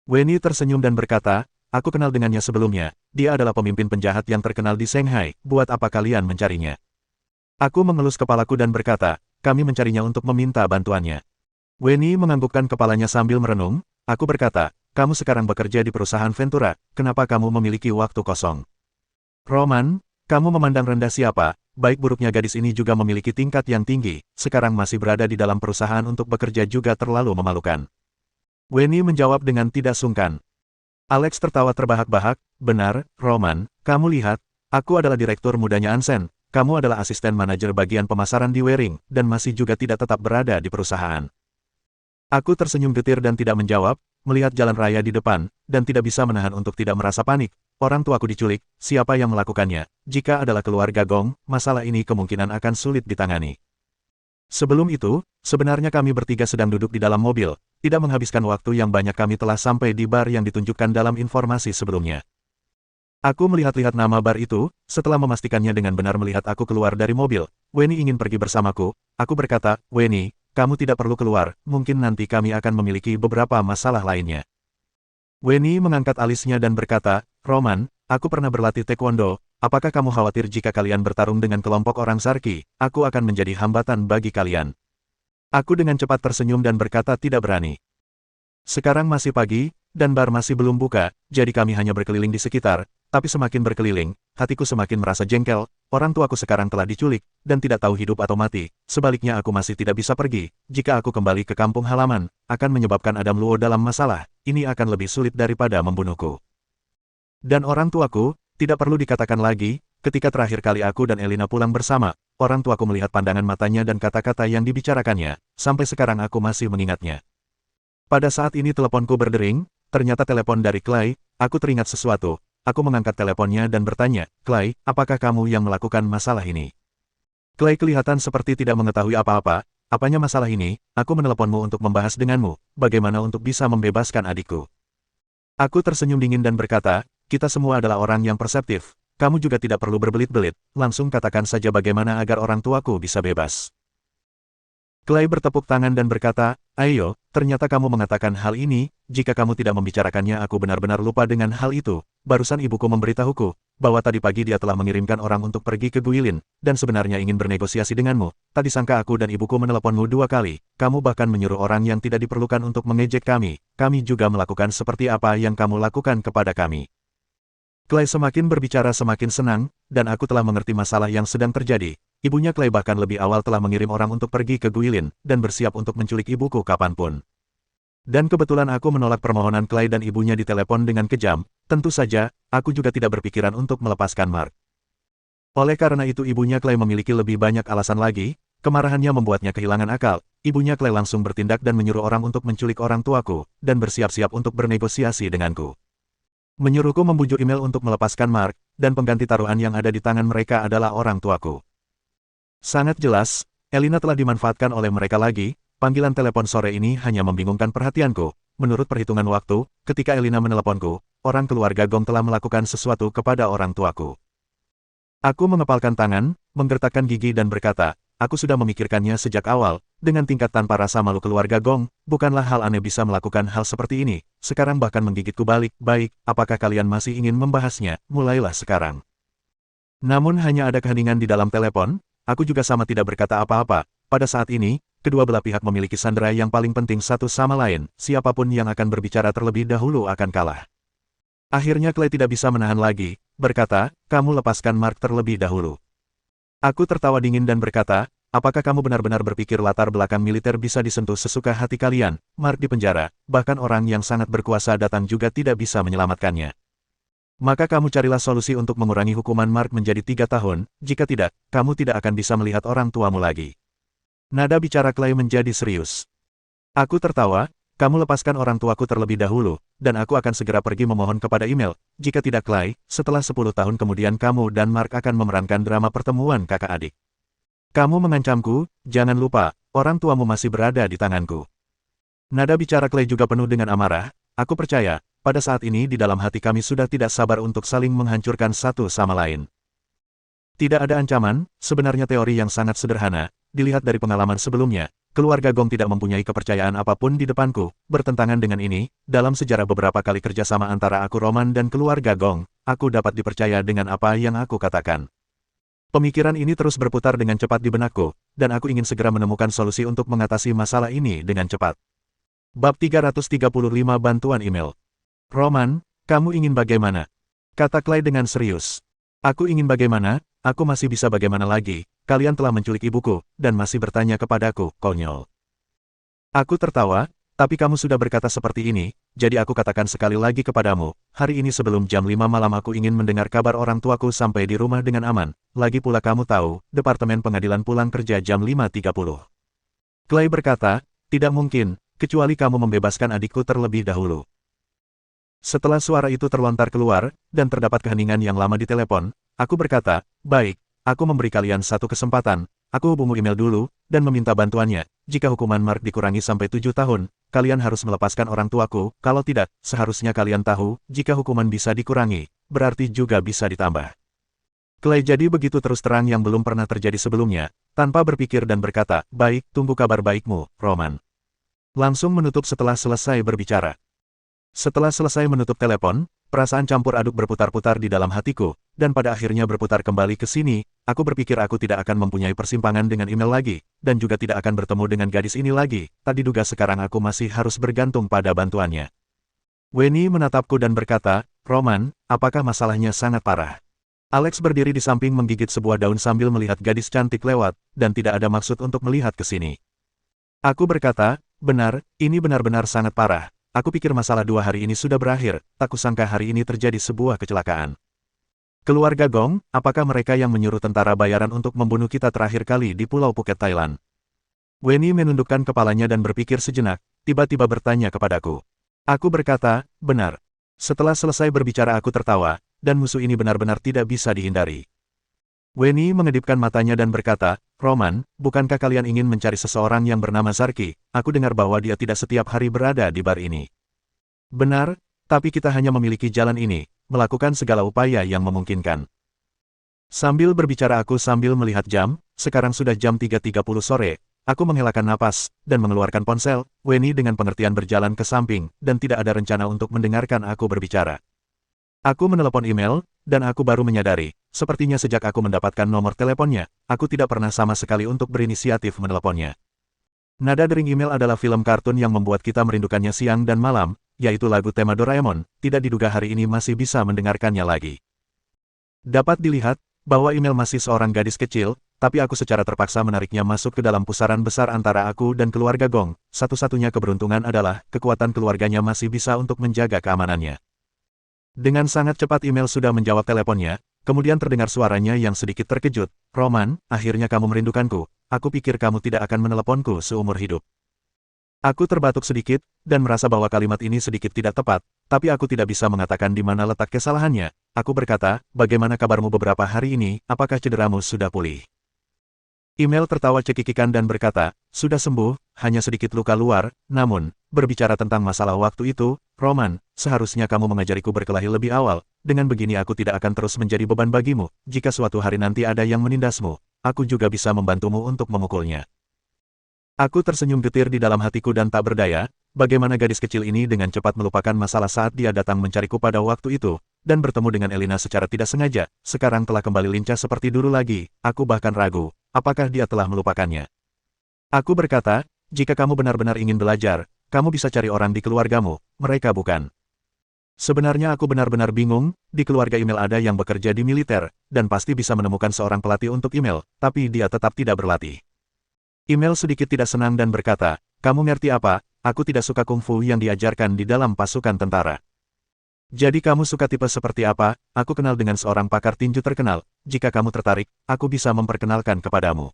Wenny tersenyum dan berkata, aku kenal dengannya sebelumnya, dia adalah pemimpin penjahat yang terkenal di Shanghai, buat apa kalian mencarinya? Aku mengelus kepalaku dan berkata, kami mencarinya untuk meminta bantuannya. Wenny menganggukkan kepalanya sambil merenung, aku berkata, kamu sekarang bekerja di perusahaan Ventura, kenapa kamu memiliki waktu kosong? Roman, kamu memandang rendah siapa, baik buruknya gadis ini juga memiliki tingkat yang tinggi, sekarang masih berada di dalam perusahaan untuk bekerja juga terlalu memalukan. Wenny menjawab dengan tidak sungkan. Alex tertawa terbahak-bahak, benar, Roman, kamu lihat, aku adalah direktur mudanya Ansen, kamu adalah asisten manajer bagian pemasaran di Waring, dan masih juga tidak tetap berada di perusahaan. Aku tersenyum getir dan tidak menjawab, melihat jalan raya di depan, dan tidak bisa menahan untuk tidak merasa panik. Orang tuaku diculik, siapa yang melakukannya? Jika adalah keluarga Gong, masalah ini kemungkinan akan sulit ditangani. Sebelum itu, sebenarnya kami bertiga sedang duduk di dalam mobil, tidak menghabiskan waktu yang banyak kami telah sampai di bar yang ditunjukkan dalam informasi sebelumnya. Aku melihat-lihat nama bar itu, setelah memastikannya dengan benar melihat aku keluar dari mobil, Wenny ingin pergi bersamaku, aku berkata, Wenny, kamu tidak perlu keluar, mungkin nanti kami akan memiliki beberapa masalah lainnya. Wenny mengangkat alisnya dan berkata, Roman, aku pernah berlatih taekwondo, apakah kamu khawatir jika kalian bertarung dengan kelompok orang Zarky, aku akan menjadi hambatan bagi kalian. Aku dengan cepat tersenyum dan berkata tidak berani. Sekarang masih pagi, dan bar masih belum buka, jadi kami hanya berkeliling di sekitar, tapi semakin berkeliling, hatiku semakin merasa jengkel, orang tuaku sekarang telah diculik, dan tidak tahu hidup atau mati, sebaliknya aku masih tidak bisa pergi, jika aku kembali ke kampung halaman, akan menyebabkan Adam Luo dalam masalah, ini akan lebih sulit daripada membunuhku. Dan orang tuaku, tidak perlu dikatakan lagi, ketika terakhir kali aku dan Elina pulang bersama, orang tuaku melihat pandangan matanya dan kata-kata yang dibicarakannya, sampai sekarang aku masih mengingatnya. Pada saat ini teleponku berdering, ternyata telepon dari Clay, aku teringat sesuatu, aku mengangkat teleponnya dan bertanya, Clay, apakah kamu yang melakukan masalah ini? Clay kelihatan seperti tidak mengetahui apa-apa, apanya masalah ini, aku meneleponmu untuk membahas denganmu, bagaimana untuk bisa membebaskan adikku. Aku tersenyum dingin dan berkata, kita semua adalah orang yang perseptif, kamu juga tidak perlu berbelit-belit, langsung katakan saja bagaimana agar orang tuaku bisa bebas. Clay bertepuk tangan dan berkata, ayo, ternyata kamu mengatakan hal ini, jika kamu tidak membicarakannya aku benar-benar lupa dengan hal itu. Barusan ibuku memberitahuku, bahwa tadi pagi dia telah mengirimkan orang untuk pergi ke Guilin, dan sebenarnya ingin bernegosiasi denganmu. Tadi sangka aku dan ibuku meneleponmu 2 kali, kamu bahkan menyuruh orang yang tidak diperlukan untuk mengejek kami juga melakukan seperti apa yang kamu lakukan kepada kami. Clay semakin berbicara semakin senang, dan aku telah mengerti masalah yang sedang terjadi. Ibunya Clay bahkan lebih awal telah mengirim orang untuk pergi ke Guilin, dan bersiap untuk menculik ibuku kapanpun. Dan kebetulan aku menolak permohonan Clay dan ibunya ditelepon dengan kejam. Tentu saja, aku juga tidak berpikiran untuk melepaskan Mark. Oleh karena itu ibunya Clay memiliki lebih banyak alasan lagi, kemarahannya membuatnya kehilangan akal. Ibunya Clay langsung bertindak dan menyuruh orang untuk menculik orang tuaku, dan bersiap-siap untuk bernegosiasi denganku. Menyuruhku membujuk email untuk melepaskan Mark, dan pengganti taruhan yang ada di tangan mereka adalah orang tuaku. Sangat jelas, Elina telah dimanfaatkan oleh mereka lagi. Panggilan telepon sore ini hanya membingungkan perhatianku. Menurut perhitungan waktu, ketika Elina meneleponku, orang keluarga Gong telah melakukan sesuatu kepada orang tuaku. Aku mengepalkan tangan, menggertakkan gigi dan berkata, aku sudah memikirkannya sejak awal, dengan tingkat tanpa rasa malu keluarga Gong, bukanlah hal aneh bisa melakukan hal seperti ini. Sekarang bahkan menggigitku balik. Baik, apakah kalian masih ingin membahasnya? Mulailah sekarang. Namun hanya ada keheningan di dalam telepon. Aku juga sama tidak berkata apa-apa. Pada saat ini, kedua belah pihak memiliki sandera yang paling penting satu sama lain. Siapapun yang akan berbicara terlebih dahulu akan kalah. Akhirnya Clay tidak bisa menahan lagi, berkata, kamu lepaskan Mark terlebih dahulu. Aku tertawa dingin dan berkata, apakah kamu benar-benar berpikir latar belakang militer bisa disentuh sesuka hati kalian? Mark di penjara, bahkan orang yang sangat berkuasa datang juga tidak bisa menyelamatkannya. Maka kamu carilah solusi untuk mengurangi hukuman Mark menjadi 3 tahun, jika tidak, kamu tidak akan bisa melihat orang tuamu lagi. Nada bicara Clay menjadi serius. Aku tertawa, kamu lepaskan orang tuaku terlebih dahulu, dan aku akan segera pergi memohon kepada email. Jika tidak Clay, setelah 10 tahun kemudian kamu dan Mark akan memerankan drama pertemuan kakak adik. Kamu mengancamku, jangan lupa, orang tuamu masih berada di tanganku. Nada bicara Clay juga penuh dengan amarah. Aku percaya, pada saat ini di dalam hati kami sudah tidak sabar untuk saling menghancurkan satu sama lain. Tidak ada ancaman, sebenarnya teori yang sangat sederhana. Dilihat dari pengalaman sebelumnya, keluarga Gong tidak mempunyai kepercayaan apapun di depanku. Bertentangan dengan ini, dalam sejarah beberapa kali kerjasama antara aku Roman dan keluarga Gong, aku dapat dipercaya dengan apa yang aku katakan. Pemikiran ini terus berputar dengan cepat di benakku, dan aku ingin segera menemukan solusi untuk mengatasi masalah ini dengan cepat. Bab 335 Bantuan Email. Roman, kamu ingin bagaimana? Kata Clay dengan serius. Aku ingin bagaimana, aku masih bisa bagaimana lagi, kalian telah menculik ibuku, dan masih bertanya kepadaku, konyol. Aku tertawa, tapi kamu sudah berkata seperti ini, jadi aku katakan sekali lagi kepadamu, hari ini sebelum jam 5 malam aku ingin mendengar kabar orang tuaku sampai di rumah dengan aman, lagi pula kamu tahu, Departemen Pengadilan pulang kerja jam 5.30. Clay berkata, tidak mungkin, kecuali kamu membebaskan adikku terlebih dahulu. Setelah suara itu terlontar keluar, dan terdapat keheningan yang lama di telepon, aku berkata, baik, aku memberi kalian satu kesempatan, aku hubungi email dulu, dan meminta bantuannya. Jika hukuman Mark dikurangi sampai 7 tahun, kalian harus melepaskan orang tuaku, kalau tidak, seharusnya kalian tahu, jika hukuman bisa dikurangi, berarti juga bisa ditambah. Clay jadi begitu terus terang yang belum pernah terjadi sebelumnya, tanpa berpikir dan berkata, baik, tunggu kabar baikmu, Roman. Langsung menutup setelah selesai berbicara. Setelah selesai menutup telepon, perasaan campur aduk berputar-putar di dalam hatiku, dan pada akhirnya berputar kembali ke sini. Aku berpikir aku tidak akan mempunyai persimpangan dengan email lagi, dan juga tidak akan bertemu dengan gadis ini lagi. Tadi duga sekarang aku masih harus bergantung pada bantuannya. Weni menatapku dan berkata, Roman, apakah masalahnya sangat parah? Alex berdiri di samping menggigit sebuah daun sambil melihat gadis cantik lewat, dan tidak ada maksud untuk melihat ke sini. Aku berkata, benar, ini benar-benar sangat parah. Aku pikir masalah 2 hari ini sudah berakhir, tak kusangka hari ini terjadi sebuah kecelakaan. Keluarga Gong, apakah mereka yang menyuruh tentara bayaran untuk membunuh kita terakhir kali di Pulau Phuket, Thailand? Weni menundukkan kepalanya dan berpikir sejenak, tiba-tiba bertanya kepadaku. Aku berkata, benar. Setelah selesai berbicara aku tertawa, dan musuh ini benar-benar tidak bisa dihindari. Weni mengedipkan matanya dan berkata, Roman, bukankah kalian ingin mencari seseorang yang bernama Zarki? Aku dengar bahwa dia tidak setiap hari berada di bar ini. Benar, tapi kita hanya memiliki jalan ini, melakukan segala upaya yang memungkinkan. Sambil berbicara aku sambil melihat jam, sekarang sudah jam 3.30 sore, Aku menghelakan napas, dan mengeluarkan ponsel. Weni dengan pengertian berjalan ke samping, dan tidak ada rencana untuk mendengarkan aku berbicara. Aku menelepon email, dan aku baru menyadari, sepertinya sejak aku mendapatkan nomor teleponnya, aku tidak pernah sama sekali untuk berinisiatif meneleponnya. Nada dering email adalah film kartun yang membuat kita merindukannya siang dan malam, yaitu lagu tema Doraemon. Tidak diduga hari ini masih bisa mendengarkannya lagi. Dapat dilihat, bahwa email masih seorang gadis kecil, tapi aku secara terpaksa menariknya masuk ke dalam pusaran besar antara aku dan keluarga Gong. Satu-satunya keberuntungan adalah, kekuatan keluarganya masih bisa untuk menjaga keamanannya. Dengan sangat cepat email sudah menjawab teleponnya, kemudian terdengar suaranya yang sedikit terkejut. Roman, akhirnya kamu merindukanku. Aku pikir kamu tidak akan meneleponku seumur hidup. Aku terbatuk sedikit, dan merasa bahwa kalimat ini sedikit tidak tepat, tapi aku tidak bisa mengatakan di mana letak kesalahannya. Aku berkata, bagaimana kabarmu beberapa hari ini, apakah cederamu sudah pulih? Email tertawa cekikikan dan berkata, sudah sembuh, hanya sedikit luka luar, namun, berbicara tentang masalah waktu itu, Roman, seharusnya kamu mengajariku berkelahi lebih awal, dengan begini aku tidak akan terus menjadi beban bagimu, jika suatu hari nanti ada yang menindasmu, aku juga bisa membantumu untuk memukulnya. Aku tersenyum getir di dalam hatiku dan tak berdaya, bagaimana gadis kecil ini dengan cepat melupakan masalah saat dia datang mencariku pada waktu itu, dan bertemu dengan Elina secara tidak sengaja, sekarang telah kembali lincah seperti dulu lagi, aku bahkan ragu, apakah dia telah melupakannya. Aku berkata, jika kamu benar-benar ingin belajar, kamu bisa cari orang di keluargamu, mereka bukan. Sebenarnya aku benar-benar bingung, di keluarga email ada yang bekerja di militer, dan pasti bisa menemukan seorang pelatih untuk email, tapi dia tetap tidak berlatih. Email sedikit tidak senang dan berkata, kamu ngerti apa, aku tidak suka kungfu yang diajarkan di dalam pasukan tentara. Jadi kamu suka tipe seperti apa? Aku kenal dengan seorang pakar tinju terkenal, jika kamu tertarik, aku bisa memperkenalkan kepadamu.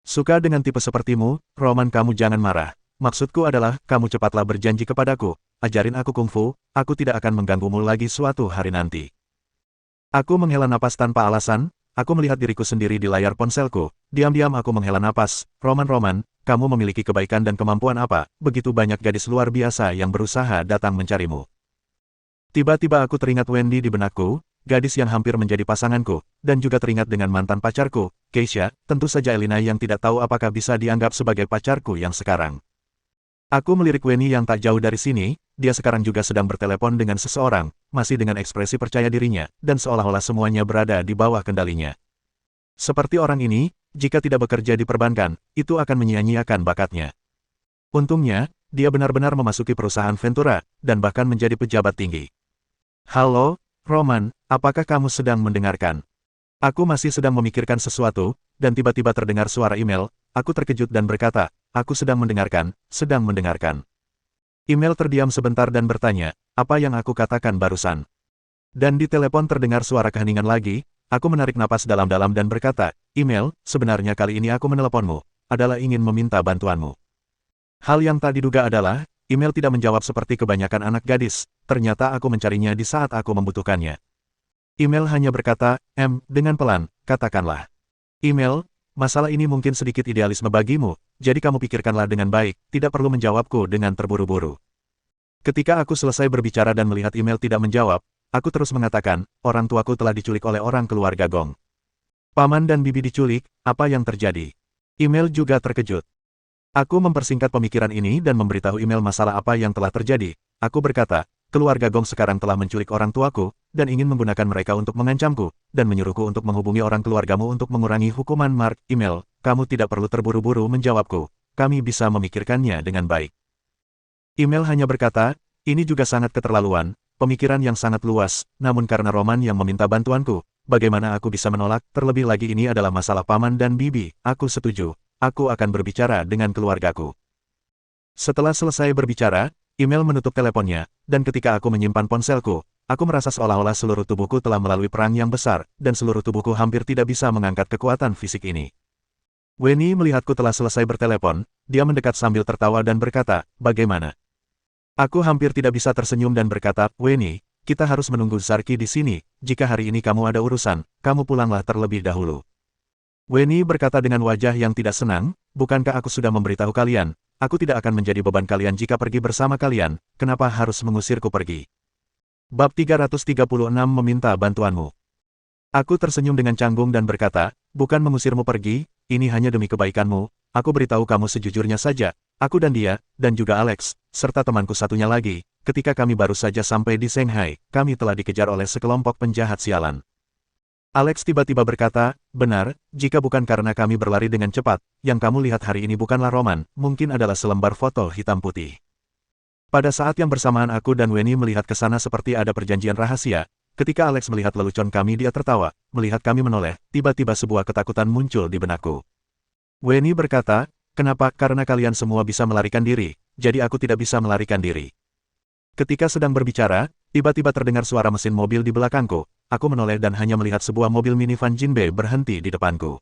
Suka dengan tipe sepertimu, Roman kamu jangan marah. Maksudku adalah, kamu cepatlah berjanji kepadaku, ajarin aku kungfu, aku tidak akan mengganggumu lagi suatu hari nanti. Aku menghela napas tanpa alasan. Aku melihat diriku sendiri di layar ponselku. Diam-diam aku menghela napas. Roman, kamu memiliki kebaikan dan kemampuan apa? Begitu banyak gadis luar biasa yang berusaha datang mencarimu. Tiba-tiba aku teringat Wendy di benakku, gadis yang hampir menjadi pasanganku, dan juga teringat dengan mantan pacarku, Keisha, tentu saja Elina yang tidak tahu apakah bisa dianggap sebagai pacarku yang sekarang. Aku melirik Wendy yang tak jauh dari sini, dia sekarang juga sedang bertelepon dengan seseorang, masih dengan ekspresi percaya dirinya, dan seolah-olah semuanya berada di bawah kendalinya. Seperti orang ini, jika tidak bekerja di perbankan, itu akan menyia-nyiakan bakatnya. Untungnya, dia benar-benar memasuki perusahaan Ventura, dan bahkan menjadi pejabat tinggi. Halo, Roman, apakah kamu sedang mendengarkan? Aku masih sedang memikirkan sesuatu, dan tiba-tiba terdengar suara email, aku terkejut dan berkata, aku sedang mendengarkan, sedang mendengarkan. Email terdiam sebentar dan bertanya, apa yang aku katakan barusan? Dan di telepon terdengar suara keheningan lagi, aku menarik napas dalam-dalam dan berkata, email, sebenarnya kali ini aku meneleponmu, adalah ingin meminta bantuanmu. Hal yang tak diduga adalah, email tidak menjawab seperti kebanyakan anak gadis, ternyata aku mencarinya di saat aku membutuhkannya. Email hanya berkata, dengan pelan, katakanlah. Email, masalah ini mungkin sedikit idealisme bagimu, jadi kamu pikirkanlah dengan baik, tidak perlu menjawabku dengan terburu-buru. Ketika aku selesai berbicara dan melihat email tidak menjawab, aku terus mengatakan, orang tuaku telah diculik oleh orang keluarga Gong. Paman dan bibi diculik, apa yang terjadi? Email juga terkejut. Aku mempersingkat pemikiran ini dan memberitahu email masalah apa yang telah terjadi. Aku berkata, keluarga Gong sekarang telah menculik orang tuaku, dan ingin menggunakan mereka untuk mengancamku, dan menyuruhku untuk menghubungi orang keluargamu untuk mengurangi hukuman Mark. Email, kamu tidak perlu terburu-buru menjawabku, kami bisa memikirkannya dengan baik. Email hanya berkata, ini juga sangat keterlaluan, pemikiran yang sangat luas, namun karena Roman yang meminta bantuanku, bagaimana aku bisa menolak, terlebih lagi ini adalah masalah paman dan bibi, aku setuju, aku akan berbicara dengan keluargaku. Setelah selesai berbicara, email menutup teleponnya, dan ketika aku menyimpan ponselku, aku merasa seolah-olah seluruh tubuhku telah melalui perang yang besar, dan seluruh tubuhku hampir tidak bisa mengangkat kekuatan fisik ini. Weni melihatku telah selesai bertelepon, dia mendekat sambil tertawa dan berkata, bagaimana? Aku hampir tidak bisa tersenyum dan berkata, Weni, kita harus menunggu Zarki di sini, jika hari ini kamu ada urusan, kamu pulanglah terlebih dahulu. Weni berkata dengan wajah yang tidak senang, bukankah aku sudah memberitahu kalian, aku tidak akan menjadi beban kalian jika pergi bersama kalian, kenapa harus mengusirku pergi? Bab 336 meminta bantuanmu. Aku tersenyum dengan canggung dan berkata, bukan mengusirmu pergi, ini hanya demi kebaikanmu, aku beritahu kamu sejujurnya saja, aku dan dia, dan juga Alex, serta temanku satunya lagi, ketika kami baru saja sampai di Shanghai, kami telah dikejar oleh sekelompok penjahat sialan. Alex tiba-tiba berkata, benar, jika bukan karena kami berlari dengan cepat, yang kamu lihat hari ini bukanlah roman, mungkin adalah selembar foto hitam putih. Pada saat yang bersamaan aku dan Weni melihat ke sana seperti ada perjanjian rahasia. Ketika Alex melihat lelucon kami dia tertawa, melihat kami menoleh, tiba-tiba sebuah ketakutan muncul di benakku. Weni berkata, kenapa? Karena kalian semua bisa melarikan diri, jadi aku tidak bisa melarikan diri. Ketika sedang berbicara, tiba-tiba terdengar suara mesin mobil di belakangku, aku menoleh dan hanya melihat sebuah mobil minivan Jinbei berhenti di depanku.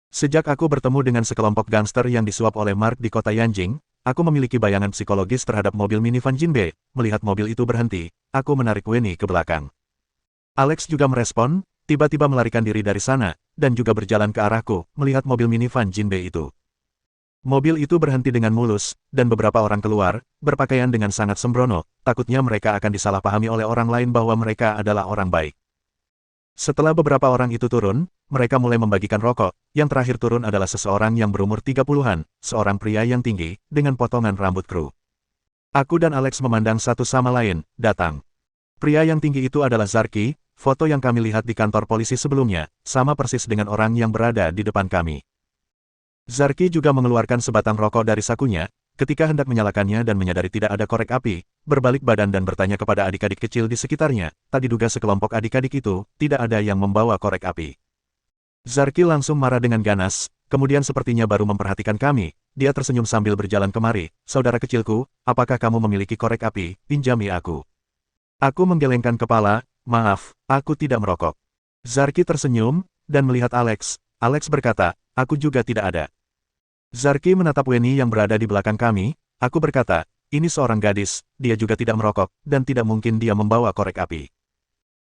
Sejak aku bertemu dengan sekelompok gangster yang disuap oleh Mark di kota Yanjing, aku memiliki bayangan psikologis terhadap mobil minivan Jinbei. Melihat mobil itu berhenti, aku menarik Weni ke belakang. Alex juga merespon, tiba-tiba melarikan diri dari sana, dan juga berjalan ke arahku, melihat mobil minivan Jinbei itu. Mobil itu berhenti dengan mulus, dan beberapa orang keluar, berpakaian dengan sangat sembrono, takutnya mereka akan disalahpahami oleh orang lain bahwa mereka adalah orang baik. Setelah beberapa orang itu turun, mereka mulai membagikan rokok. Yang terakhir turun adalah seseorang yang berumur 30-an, seorang pria yang tinggi, dengan potongan rambut kru. Aku dan Alex memandang satu sama lain, datang. Pria yang tinggi itu adalah Zarki, foto yang kami lihat di kantor polisi sebelumnya, sama persis dengan orang yang berada di depan kami. Zarki juga mengeluarkan sebatang rokok dari sakunya, ketika hendak menyalakannya dan menyadari tidak ada korek api, berbalik badan dan bertanya kepada adik-adik kecil di sekitarnya, tak diduga sekelompok adik-adik itu, tidak ada yang membawa korek api. Zarki langsung marah dengan ganas, kemudian sepertinya baru memperhatikan kami, dia tersenyum sambil berjalan kemari, saudara kecilku, apakah kamu memiliki korek api, pinjami aku. Aku menggelengkan kepala, maaf, aku tidak merokok. Zarki tersenyum, dan melihat Alex, Alex berkata, aku juga tidak ada. Zarki menatap Weni yang berada di belakang kami, aku berkata, ini seorang gadis, dia juga tidak merokok, dan tidak mungkin dia membawa korek api.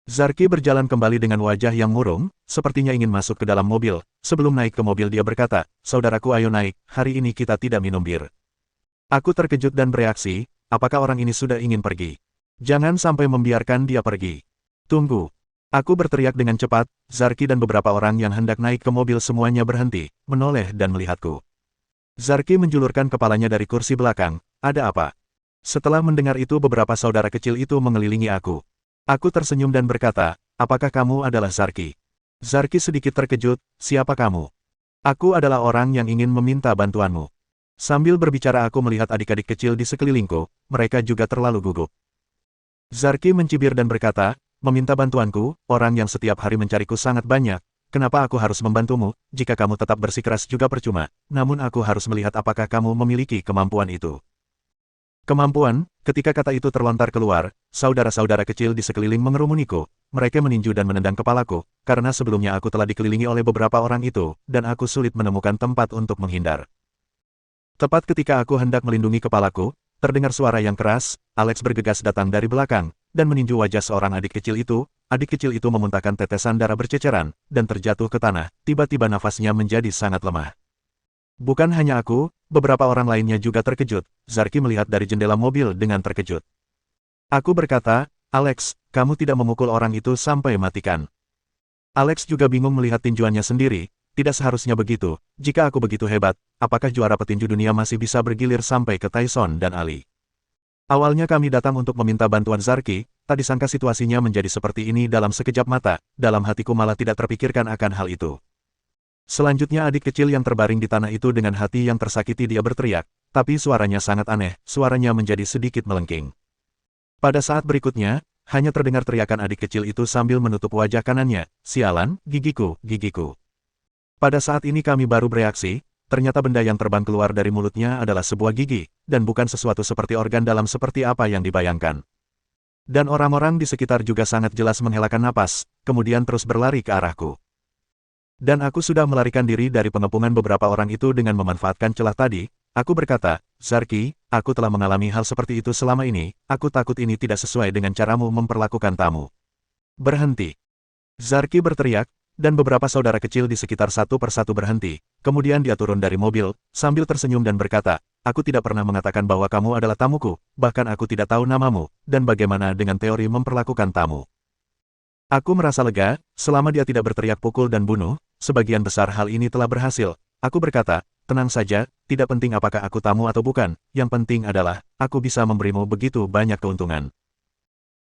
Zarki berjalan kembali dengan wajah yang murung, sepertinya ingin masuk ke dalam mobil. Sebelum naik ke mobil dia berkata, saudaraku ayo naik, hari ini kita tidak minum bir. Aku terkejut dan bereaksi, apakah orang ini sudah ingin pergi? Jangan sampai membiarkan dia pergi. Tunggu. Aku berteriak dengan cepat, Zarki dan beberapa orang yang hendak naik ke mobil semuanya berhenti, menoleh dan melihatku. Zarki menjulurkan kepalanya dari kursi belakang, ada apa? Setelah mendengar itu beberapa saudara kecil itu mengelilingi aku. Aku tersenyum dan berkata, apakah kamu adalah Zarki? Zarki sedikit terkejut, siapa kamu? Aku adalah orang yang ingin meminta bantuanmu. Sambil berbicara aku melihat adik-adik kecil di sekelilingku, mereka juga terlalu gugup. Zarki mencibir dan berkata, meminta bantuanku, orang yang setiap hari mencariku sangat banyak, kenapa aku harus membantumu, jika kamu tetap bersikeras juga percuma, namun aku harus melihat apakah kamu memiliki kemampuan itu. Kemampuan, ketika kata itu terlontar keluar, saudara-saudara kecil di sekeliling mengerumuniku, mereka meninju dan menendang kepalaku, karena sebelumnya aku telah dikelilingi oleh beberapa orang itu, dan aku sulit menemukan tempat untuk menghindar. Tepat ketika aku hendak melindungi kepalaku, terdengar suara yang keras, Alex bergegas datang dari belakang, dan meninju wajah seorang adik kecil itu memuntahkan tetesan darah berceceran, dan terjatuh ke tanah, tiba-tiba nafasnya menjadi sangat lemah. Bukan hanya aku, beberapa orang lainnya juga terkejut, Zarki melihat dari jendela mobil dengan terkejut. Aku berkata, Alex, kamu tidak memukul orang itu sampai matikan. Alex juga bingung melihat tinjuannya sendiri, tidak seharusnya begitu, jika aku begitu hebat, apakah juara petinju dunia masih bisa bergilir sampai ke Tyson dan Ali? Awalnya kami datang untuk meminta bantuan Zarki, tak disangka situasinya menjadi seperti ini dalam sekejap mata, dalam hatiku malah tidak terpikirkan akan hal itu. Selanjutnya adik kecil yang terbaring di tanah itu dengan hati yang tersakiti dia berteriak, tapi suaranya sangat aneh, suaranya menjadi sedikit melengking. Pada saat berikutnya, hanya terdengar teriakan adik kecil itu sambil menutup wajah kanannya, sialan, gigiku, gigiku. Pada saat ini kami baru bereaksi, ternyata benda yang terbang keluar dari mulutnya adalah sebuah gigi, dan bukan sesuatu seperti organ dalam seperti apa yang dibayangkan. Dan orang-orang di sekitar juga sangat jelas menghelakan napas, kemudian terus berlari ke arahku. Dan aku sudah melarikan diri dari pengepungan beberapa orang itu dengan memanfaatkan celah tadi, aku berkata, Zarki, aku telah mengalami hal seperti itu selama ini, aku takut ini tidak sesuai dengan caramu memperlakukan tamu. Berhenti. Zarki berteriak, dan beberapa saudara kecil di sekitar satu persatu berhenti, kemudian dia turun dari mobil, sambil tersenyum dan berkata, aku tidak pernah mengatakan bahwa kamu adalah tamuku, bahkan aku tidak tahu namamu, dan bagaimana dengan teori memperlakukan tamu. Aku merasa lega, selama dia tidak berteriak pukul dan bunuh, sebagian besar hal ini telah berhasil. Aku berkata, tenang saja, tidak penting apakah aku tamu atau bukan, yang penting adalah, aku bisa memberimu begitu banyak keuntungan.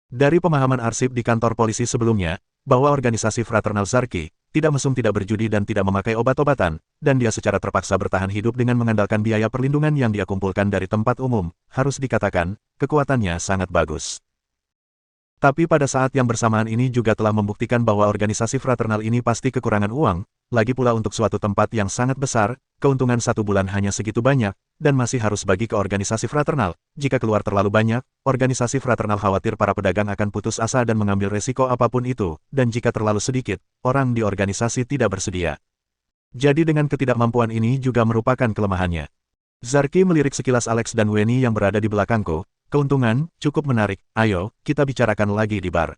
Dari pemahaman arsip di kantor polisi sebelumnya, bahwa organisasi Fraternal Zarki, tidak mesum, tidak berjudi dan tidak memakai obat-obatan, dan dia secara terpaksa bertahan hidup dengan mengandalkan biaya perlindungan yang dia kumpulkan dari tempat umum, harus dikatakan, kekuatannya sangat bagus. Tapi pada saat yang bersamaan ini juga telah membuktikan bahwa organisasi fraternal ini pasti kekurangan uang, lagi pula untuk suatu tempat yang sangat besar, keuntungan 1 bulan hanya segitu banyak, dan masih harus bagi ke organisasi fraternal. Jika keluar terlalu banyak, organisasi fraternal khawatir para pedagang akan putus asa dan mengambil resiko apapun itu, dan jika terlalu sedikit, orang di organisasi tidak bersedia. Jadi dengan ketidakmampuan ini juga merupakan kelemahannya. Zarki melirik sekilas Alex dan Weni yang berada di belakangku. Keuntungan, cukup menarik, ayo, kita bicarakan lagi di bar.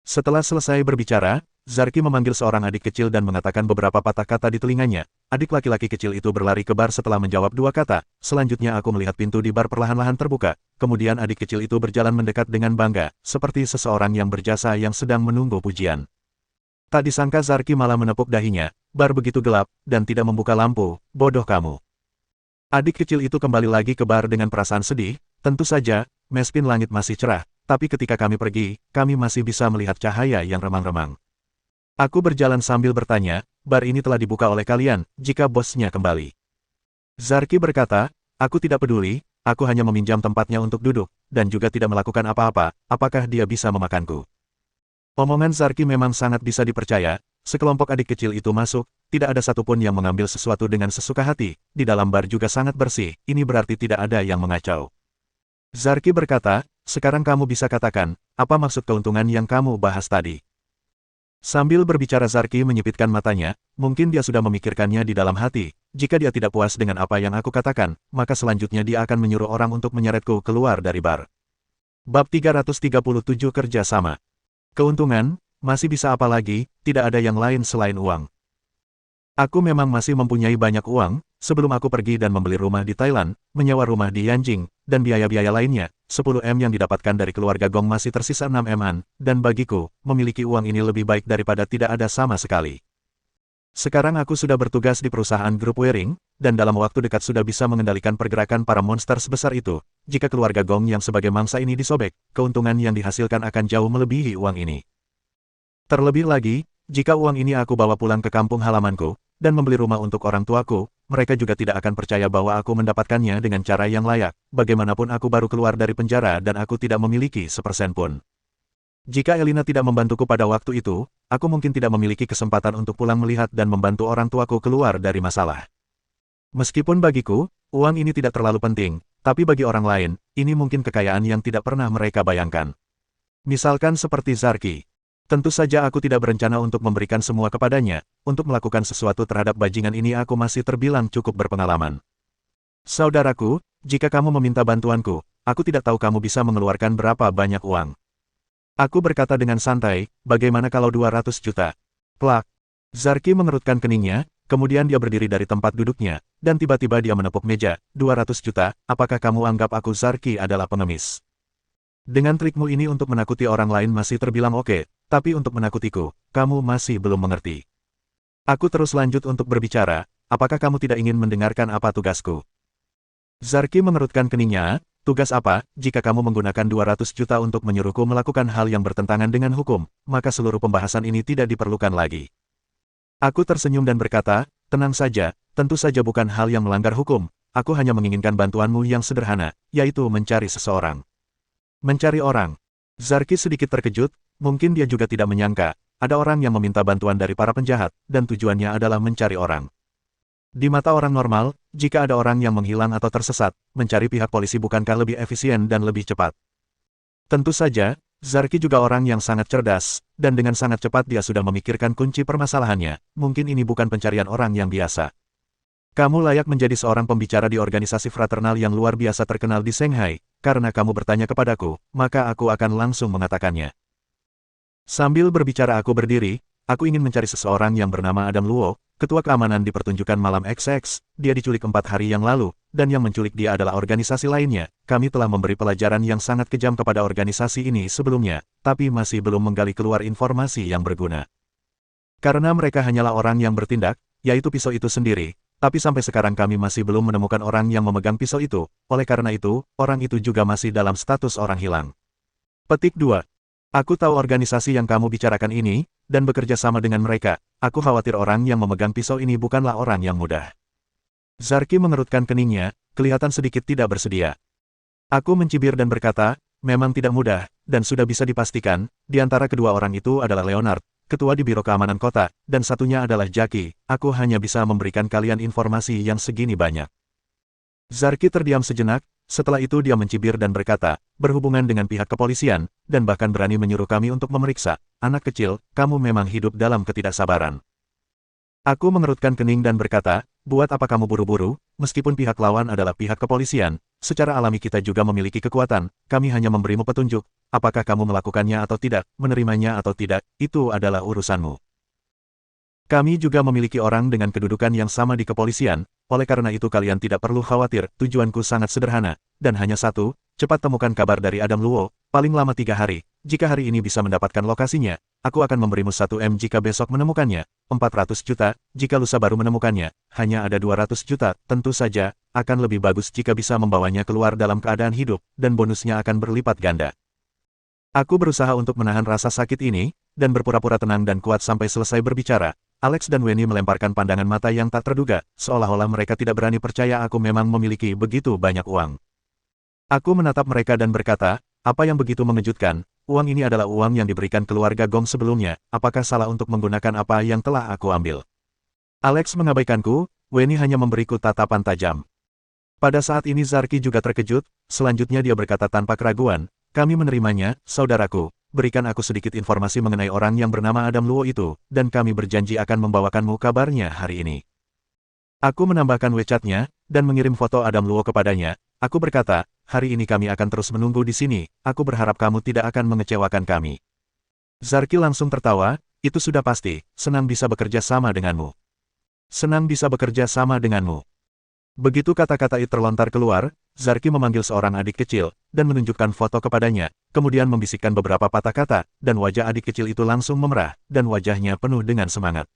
Setelah selesai berbicara, Zarki memanggil seorang adik kecil dan mengatakan beberapa patah kata di telinganya. Adik laki-laki kecil itu berlari ke bar setelah menjawab 2 kata. Selanjutnya aku melihat pintu di bar perlahan-lahan terbuka. Kemudian adik kecil itu berjalan mendekat dengan bangga, seperti seseorang yang berjasa yang sedang menunggu pujian. Tak disangka Zarki malah menepuk dahinya. Bar begitu gelap, dan tidak membuka lampu, bodoh kamu. Adik kecil itu kembali lagi ke bar dengan perasaan sedih. Tentu saja, meskipun langit masih cerah, tapi ketika kami pergi, kami masih bisa melihat cahaya yang remang-remang. Aku berjalan sambil bertanya, bar ini telah dibuka oleh kalian, jika bosnya kembali. Zarki berkata, aku tidak peduli, aku hanya meminjam tempatnya untuk duduk, dan juga tidak melakukan apa-apa, apakah dia bisa memakanku? Omongan Zarki memang sangat bisa dipercaya, sekelompok adik kecil itu masuk, tidak ada satupun yang mengambil sesuatu dengan sesuka hati, di dalam bar juga sangat bersih, ini berarti tidak ada yang mengacau. Zarki berkata, sekarang kamu bisa katakan, apa maksud keuntungan yang kamu bahas tadi? Sambil berbicara Zarki menyipitkan matanya, mungkin dia sudah memikirkannya di dalam hati, jika dia tidak puas dengan apa yang aku katakan, maka selanjutnya dia akan menyuruh orang untuk menyeretku keluar dari bar. Bab 337 Kerja Sama. Keuntungan, masih bisa apa lagi, tidak ada yang lain selain uang. Aku memang masih mempunyai banyak uang, sebelum aku pergi dan membeli rumah di Thailand, menyewa rumah di Yanjing, dan biaya-biaya lainnya, 10 M yang didapatkan dari keluarga Gong masih tersisa 6 M-an, dan bagiku, memiliki uang ini lebih baik daripada tidak ada sama sekali. Sekarang aku sudah bertugas di perusahaan grup Waring, dan dalam waktu dekat sudah bisa mengendalikan pergerakan para monster sebesar itu. Jika keluarga Gong yang sebagai mangsa ini disobek, keuntungan yang dihasilkan akan jauh melebihi uang ini. Terlebih lagi, jika uang ini aku bawa pulang ke kampung halamanku, dan membeli rumah untuk orang tuaku, mereka juga tidak akan percaya bahwa aku mendapatkannya dengan cara yang layak. Bagaimanapun aku baru keluar dari penjara dan aku tidak memiliki sepersen pun. Jika Elina tidak membantuku pada waktu itu, aku mungkin tidak memiliki kesempatan untuk pulang melihat dan membantu orang tuaku keluar dari masalah. Meskipun bagiku, uang ini tidak terlalu penting, tapi bagi orang lain, ini mungkin kekayaan yang tidak pernah mereka bayangkan. Misalkan seperti Zarki. Tentu saja aku tidak berencana untuk memberikan semua kepadanya, untuk melakukan sesuatu terhadap bajingan ini aku masih terbilang cukup berpengalaman. Saudaraku, jika kamu meminta bantuanku, aku tidak tahu kamu bisa mengeluarkan berapa banyak uang. Aku berkata dengan santai, bagaimana kalau 200 juta? Plak. Zarki mengerutkan keningnya, kemudian dia berdiri dari tempat duduknya, dan tiba-tiba dia menepuk meja, 200 juta, apakah kamu anggap aku Zarki adalah pengemis? Dengan trikmu ini untuk menakuti orang lain masih terbilang oke, tapi untuk menakutiku, kamu masih belum mengerti. Aku terus lanjut untuk berbicara, apakah kamu tidak ingin mendengarkan apa tugasku? Zarki mengerutkan keningnya, tugas apa, jika kamu menggunakan 200 juta untuk menyuruhku melakukan hal yang bertentangan dengan hukum, maka seluruh pembahasan ini tidak diperlukan lagi. Aku tersenyum dan berkata, tenang saja, tentu saja bukan hal yang melanggar hukum, aku hanya menginginkan bantuanmu yang sederhana, yaitu mencari seseorang. Mencari orang. Zarki sedikit terkejut, mungkin dia juga tidak menyangka, ada orang yang meminta bantuan dari para penjahat, dan tujuannya adalah mencari orang. Di mata orang normal, jika ada orang yang menghilang atau tersesat, mencari pihak polisi bukankah lebih efisien dan lebih cepat? Tentu saja, Zarki juga orang yang sangat cerdas, dan dengan sangat cepat dia sudah memikirkan kunci permasalahannya, mungkin ini bukan pencarian orang yang biasa. Kamu layak menjadi seorang pembicara di organisasi fraternal yang luar biasa terkenal di Shanghai, karena kamu bertanya kepadaku, maka aku akan langsung mengatakannya. Sambil berbicara aku berdiri, aku ingin mencari seseorang yang bernama Adam Luo, ketua keamanan di pertunjukan malam XX, dia diculik 4 hari yang lalu, dan yang menculik dia adalah organisasi lainnya. Kami telah memberi pelajaran yang sangat kejam kepada organisasi ini sebelumnya, tapi masih belum menggali keluar informasi yang berguna. Karena mereka hanyalah orang yang bertindak, yaitu pisau itu sendiri, tapi sampai sekarang kami masih belum menemukan orang yang memegang pisau itu, oleh karena itu, orang itu juga masih dalam status orang hilang. Petik 2. Aku tahu organisasi yang kamu bicarakan ini, dan bekerja sama dengan mereka. Aku khawatir orang yang memegang pisau ini bukanlah orang yang mudah. Zarki mengerutkan keningnya, kelihatan sedikit tidak bersedia. Aku mencibir dan berkata, memang tidak mudah, dan sudah bisa dipastikan, di antara kedua orang itu adalah Leonard, ketua di Biro Keamanan Kota, dan satunya adalah Jackie. Aku hanya bisa memberikan kalian informasi yang segini banyak. Zarki terdiam sejenak, setelah itu dia mencibir dan berkata, berhubungan dengan pihak kepolisian, dan bahkan berani menyuruh kami untuk memeriksa. Anak kecil, kamu memang hidup dalam ketidaksabaran. Aku mengerutkan kening dan berkata, buat apa kamu buru-buru, meskipun pihak lawan adalah pihak kepolisian, secara alami kita juga memiliki kekuatan, kami hanya memberimu petunjuk, apakah kamu melakukannya atau tidak, menerimanya atau tidak, itu adalah urusanmu. Kami juga memiliki orang dengan kedudukan yang sama di kepolisian, oleh karena itu kalian tidak perlu khawatir, tujuanku sangat sederhana, dan hanya satu, cepat temukan kabar dari Adam Luo, paling lama 3 hari, jika hari ini bisa mendapatkan lokasinya, aku akan memberimu 1 M jika besok menemukannya, 400 juta, jika lusa baru menemukannya, hanya ada 200 juta, tentu saja, akan lebih bagus jika bisa membawanya keluar dalam keadaan hidup, dan bonusnya akan berlipat ganda. Aku berusaha untuk menahan rasa sakit ini, dan berpura-pura tenang dan kuat sampai selesai berbicara. Alex dan Wendy melemparkan pandangan mata yang tak terduga, seolah-olah mereka tidak berani percaya aku memang memiliki begitu banyak uang. Aku menatap mereka dan berkata, apa yang begitu mengejutkan, uang ini adalah uang yang diberikan keluarga Gong sebelumnya, apakah salah untuk menggunakan apa yang telah aku ambil? Alex mengabaikanku, Wendy hanya memberiku tatapan tajam. Pada saat ini Zarki juga terkejut, selanjutnya dia berkata tanpa keraguan, kami menerimanya, saudaraku. Berikan aku sedikit informasi mengenai orang yang bernama Adam Luo itu, dan kami berjanji akan membawakanmu kabarnya hari ini. Aku menambahkan WeChat-nya, dan mengirim foto Adam Luo kepadanya. Aku berkata, hari ini kami akan terus menunggu di sini, aku berharap kamu tidak akan mengecewakan kami. Zarki langsung tertawa, itu sudah pasti, senang bisa bekerja sama denganmu. Senang bisa bekerja sama denganmu. Begitu kata-kata itu terlontar keluar, Zarki memanggil seorang adik kecil, dan menunjukkan foto kepadanya, kemudian membisikkan beberapa patah kata, dan wajah adik kecil itu langsung memerah, dan wajahnya penuh dengan semangat.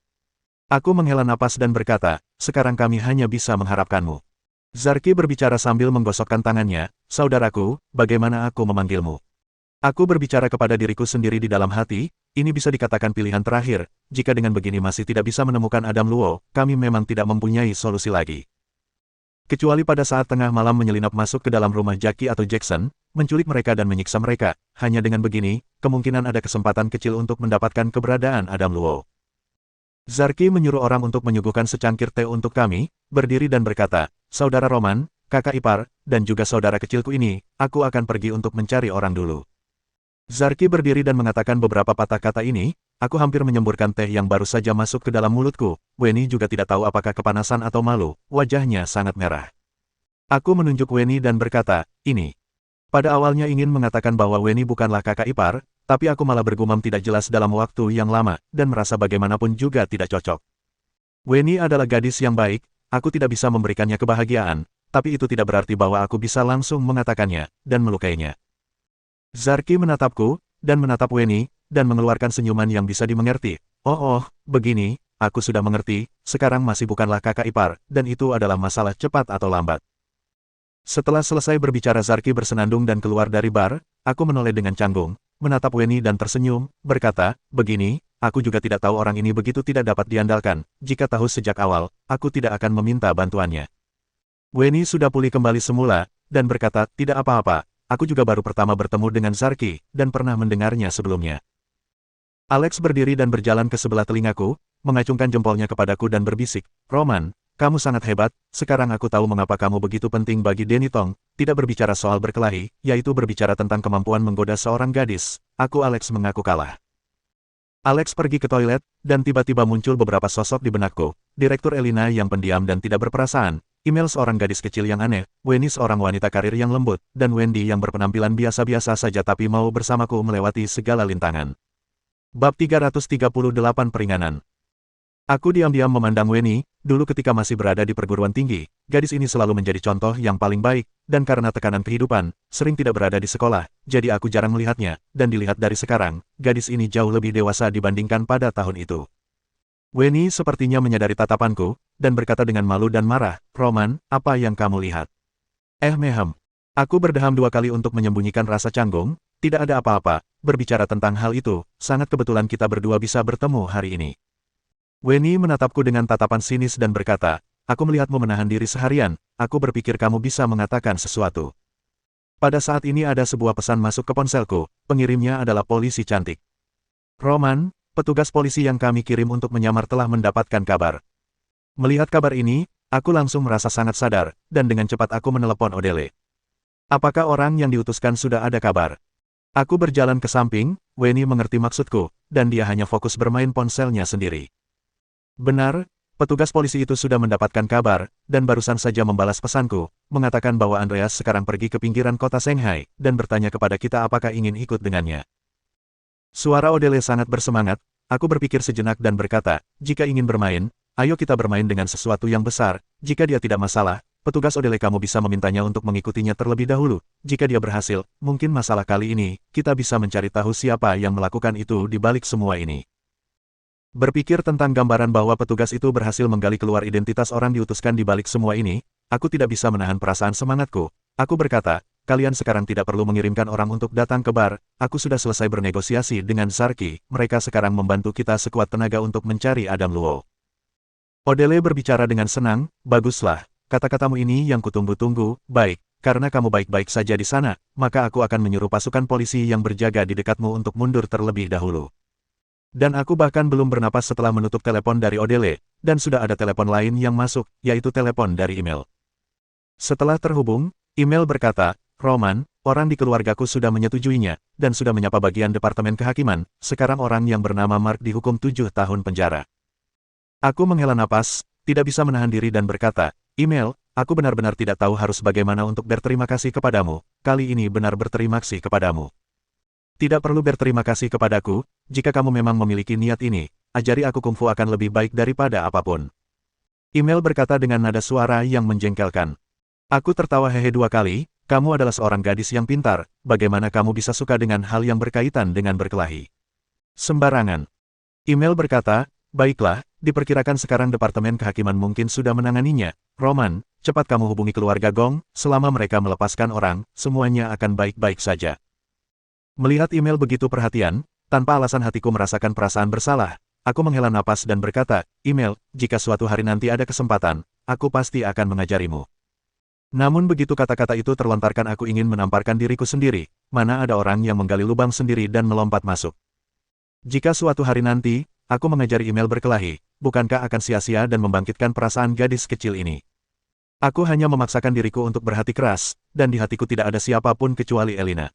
Aku menghela napas dan berkata, sekarang kami hanya bisa mengharapkanmu. Zarki berbicara sambil menggosokkan tangannya, saudaraku, bagaimana aku memanggilmu? Aku berbicara kepada diriku sendiri di dalam hati, ini bisa dikatakan pilihan terakhir, jika dengan begini masih tidak bisa menemukan Adam Luo, kami memang tidak mempunyai solusi lagi. Kecuali pada saat tengah malam menyelinap masuk ke dalam rumah Jackie atau Jackson, menculik mereka dan menyiksa mereka, hanya dengan begini, kemungkinan ada kesempatan kecil untuk mendapatkan keberadaan Adam Luo. Zarki menyuruh orang untuk menyuguhkan secangkir teh untuk kami, berdiri dan berkata, saudara Roman, kakak ipar, dan juga saudara kecilku ini, aku akan pergi untuk mencari orang dulu. Zarki berdiri dan mengatakan beberapa patah kata ini, aku hampir menyemburkan teh yang baru saja masuk ke dalam mulutku. Wendy juga tidak tahu apakah kepanasan atau malu, wajahnya sangat merah. Aku menunjuk Wendy dan berkata, ini. Pada awalnya ingin mengatakan bahwa Wendy bukanlah kakak ipar, tapi aku malah bergumam tidak jelas dalam waktu yang lama, dan merasa bagaimanapun juga tidak cocok. Wendy adalah gadis yang baik, aku tidak bisa memberikannya kebahagiaan, tapi itu tidak berarti bahwa aku bisa langsung mengatakannya, dan melukainya. Zarki menatapku, dan menatap Wendy, dan mengeluarkan senyuman yang bisa dimengerti. Oh, begini, aku sudah mengerti, sekarang masih bukanlah kakak ipar, dan itu adalah masalah cepat atau lambat. Setelah selesai berbicara Zarki bersenandung dan keluar dari bar, aku menoleh dengan canggung, menatap Wendy dan tersenyum, berkata, begini, aku juga tidak tahu orang ini begitu tidak dapat diandalkan, jika tahu sejak awal, aku tidak akan meminta bantuannya. Wendy sudah pulih kembali semula, dan berkata, tidak apa-apa. Aku juga baru pertama bertemu dengan Zarki, dan pernah mendengarnya sebelumnya. Alex berdiri dan berjalan ke sebelah telingaku, mengacungkan jempolnya kepadaku dan berbisik, Roman, kamu sangat hebat, sekarang aku tahu mengapa kamu begitu penting bagi Denny Tong, tidak berbicara soal berkelahi, yaitu berbicara tentang kemampuan menggoda seorang gadis. Aku Alex mengaku kalah. Alex pergi ke toilet, dan tiba-tiba muncul beberapa sosok di benakku, Direktur Elina yang pendiam dan tidak berperasaan, email seorang gadis kecil yang aneh, Wendy seorang wanita karir yang lembut, dan Wendy yang berpenampilan biasa-biasa saja tapi mau bersamaku melewati segala lintangan. Bab 338 Peringanan. Aku diam-diam memandang Wendy, dulu ketika masih berada di perguruan tinggi, gadis ini selalu menjadi contoh yang paling baik, dan karena tekanan kehidupan, sering tidak berada di sekolah, jadi aku jarang melihatnya, dan dilihat dari sekarang, gadis ini jauh lebih dewasa dibandingkan pada tahun itu. Weni sepertinya menyadari tatapanku, dan berkata dengan malu dan marah, Roman, apa yang kamu lihat? Mehem. Aku berdeham 2 kali untuk menyembunyikan rasa canggung, tidak ada apa-apa, berbicara tentang hal itu, sangat kebetulan kita berdua bisa bertemu hari ini. Weni menatapku dengan tatapan sinis dan berkata, aku melihatmu menahan diri seharian, aku berpikir kamu bisa mengatakan sesuatu. Pada saat ini ada sebuah pesan masuk ke ponselku, pengirimnya adalah polisi cantik. Roman, petugas polisi yang kami kirim untuk menyamar telah mendapatkan kabar. Melihat kabar ini, aku langsung merasa sangat sadar, dan dengan cepat aku menelepon Odele. Apakah orang yang diutuskan sudah ada kabar? Aku berjalan ke samping, Weni mengerti maksudku, dan dia hanya fokus bermain ponselnya sendiri. Benar, petugas polisi itu sudah mendapatkan kabar, dan barusan saja membalas pesanku, mengatakan bahwa Andreas sekarang pergi ke pinggiran kota Shanghai, dan bertanya kepada kita apakah ingin ikut dengannya. Suara Odele sangat bersemangat, aku berpikir sejenak dan berkata, jika ingin bermain, ayo kita bermain dengan sesuatu yang besar, jika dia tidak masalah, petugas Odele kamu bisa memintanya untuk mengikutinya terlebih dahulu, jika dia berhasil, mungkin masalah kali ini, kita bisa mencari tahu siapa yang melakukan itu di balik semua ini. Berpikir tentang gambaran bahwa petugas itu berhasil menggali keluar identitas orang diutuskan di balik semua ini, aku tidak bisa menahan perasaan semangatku. Aku berkata, kalian sekarang tidak perlu mengirimkan orang untuk datang ke bar, aku sudah selesai bernegosiasi dengan Sarki, mereka sekarang membantu kita sekuat tenaga untuk mencari Adam Luo. Odele berbicara dengan senang, baguslah, kata-katamu ini yang kutunggu-tunggu, baik, karena kamu baik-baik saja di sana, maka aku akan menyuruh pasukan polisi yang berjaga di dekatmu untuk mundur terlebih dahulu. Dan aku bahkan belum bernapas setelah menutup telepon dari Odele, dan sudah ada telepon lain yang masuk, yaitu telepon dari email. Setelah terhubung, email berkata, Roman, orang di keluargaku sudah menyetujuinya, dan sudah menyapa bagian Departemen Kehakiman, sekarang orang yang bernama Mark dihukum 7 tahun penjara. Aku menghela napas, tidak bisa menahan diri dan berkata, email, aku benar-benar tidak tahu harus bagaimana untuk berterima kasih kepadamu, kali ini benar berterima kasih kepadamu. Tidak perlu berterima kasih kepadaku, jika kamu memang memiliki niat ini, ajari aku kungfu akan lebih baik daripada apapun. Email berkata dengan nada suara yang menjengkelkan. Aku tertawa hehe 2 kali, kamu adalah seorang gadis yang pintar, bagaimana kamu bisa suka dengan hal yang berkaitan dengan berkelahi? Sembarangan. Email berkata, baiklah, diperkirakan sekarang Departemen Kehakiman mungkin sudah menanganinya, Roman, cepat kamu hubungi keluarga Gong, selama mereka melepaskan orang, semuanya akan baik-baik saja. Melihat email begitu perhatian, tanpa alasan hatiku merasakan perasaan bersalah, aku menghela napas dan berkata, email, jika suatu hari nanti ada kesempatan, aku pasti akan mengajarimu. Namun begitu kata-kata itu terlontarkan aku ingin menamparkan diriku sendiri, mana ada orang yang menggali lubang sendiri dan melompat masuk. Jika suatu hari nanti, aku mengajari email berkelahi, bukankah akan sia-sia dan membangkitkan perasaan gadis kecil ini? Aku hanya memaksakan diriku untuk berhati keras, dan di hatiku tidak ada siapapun kecuali Elina.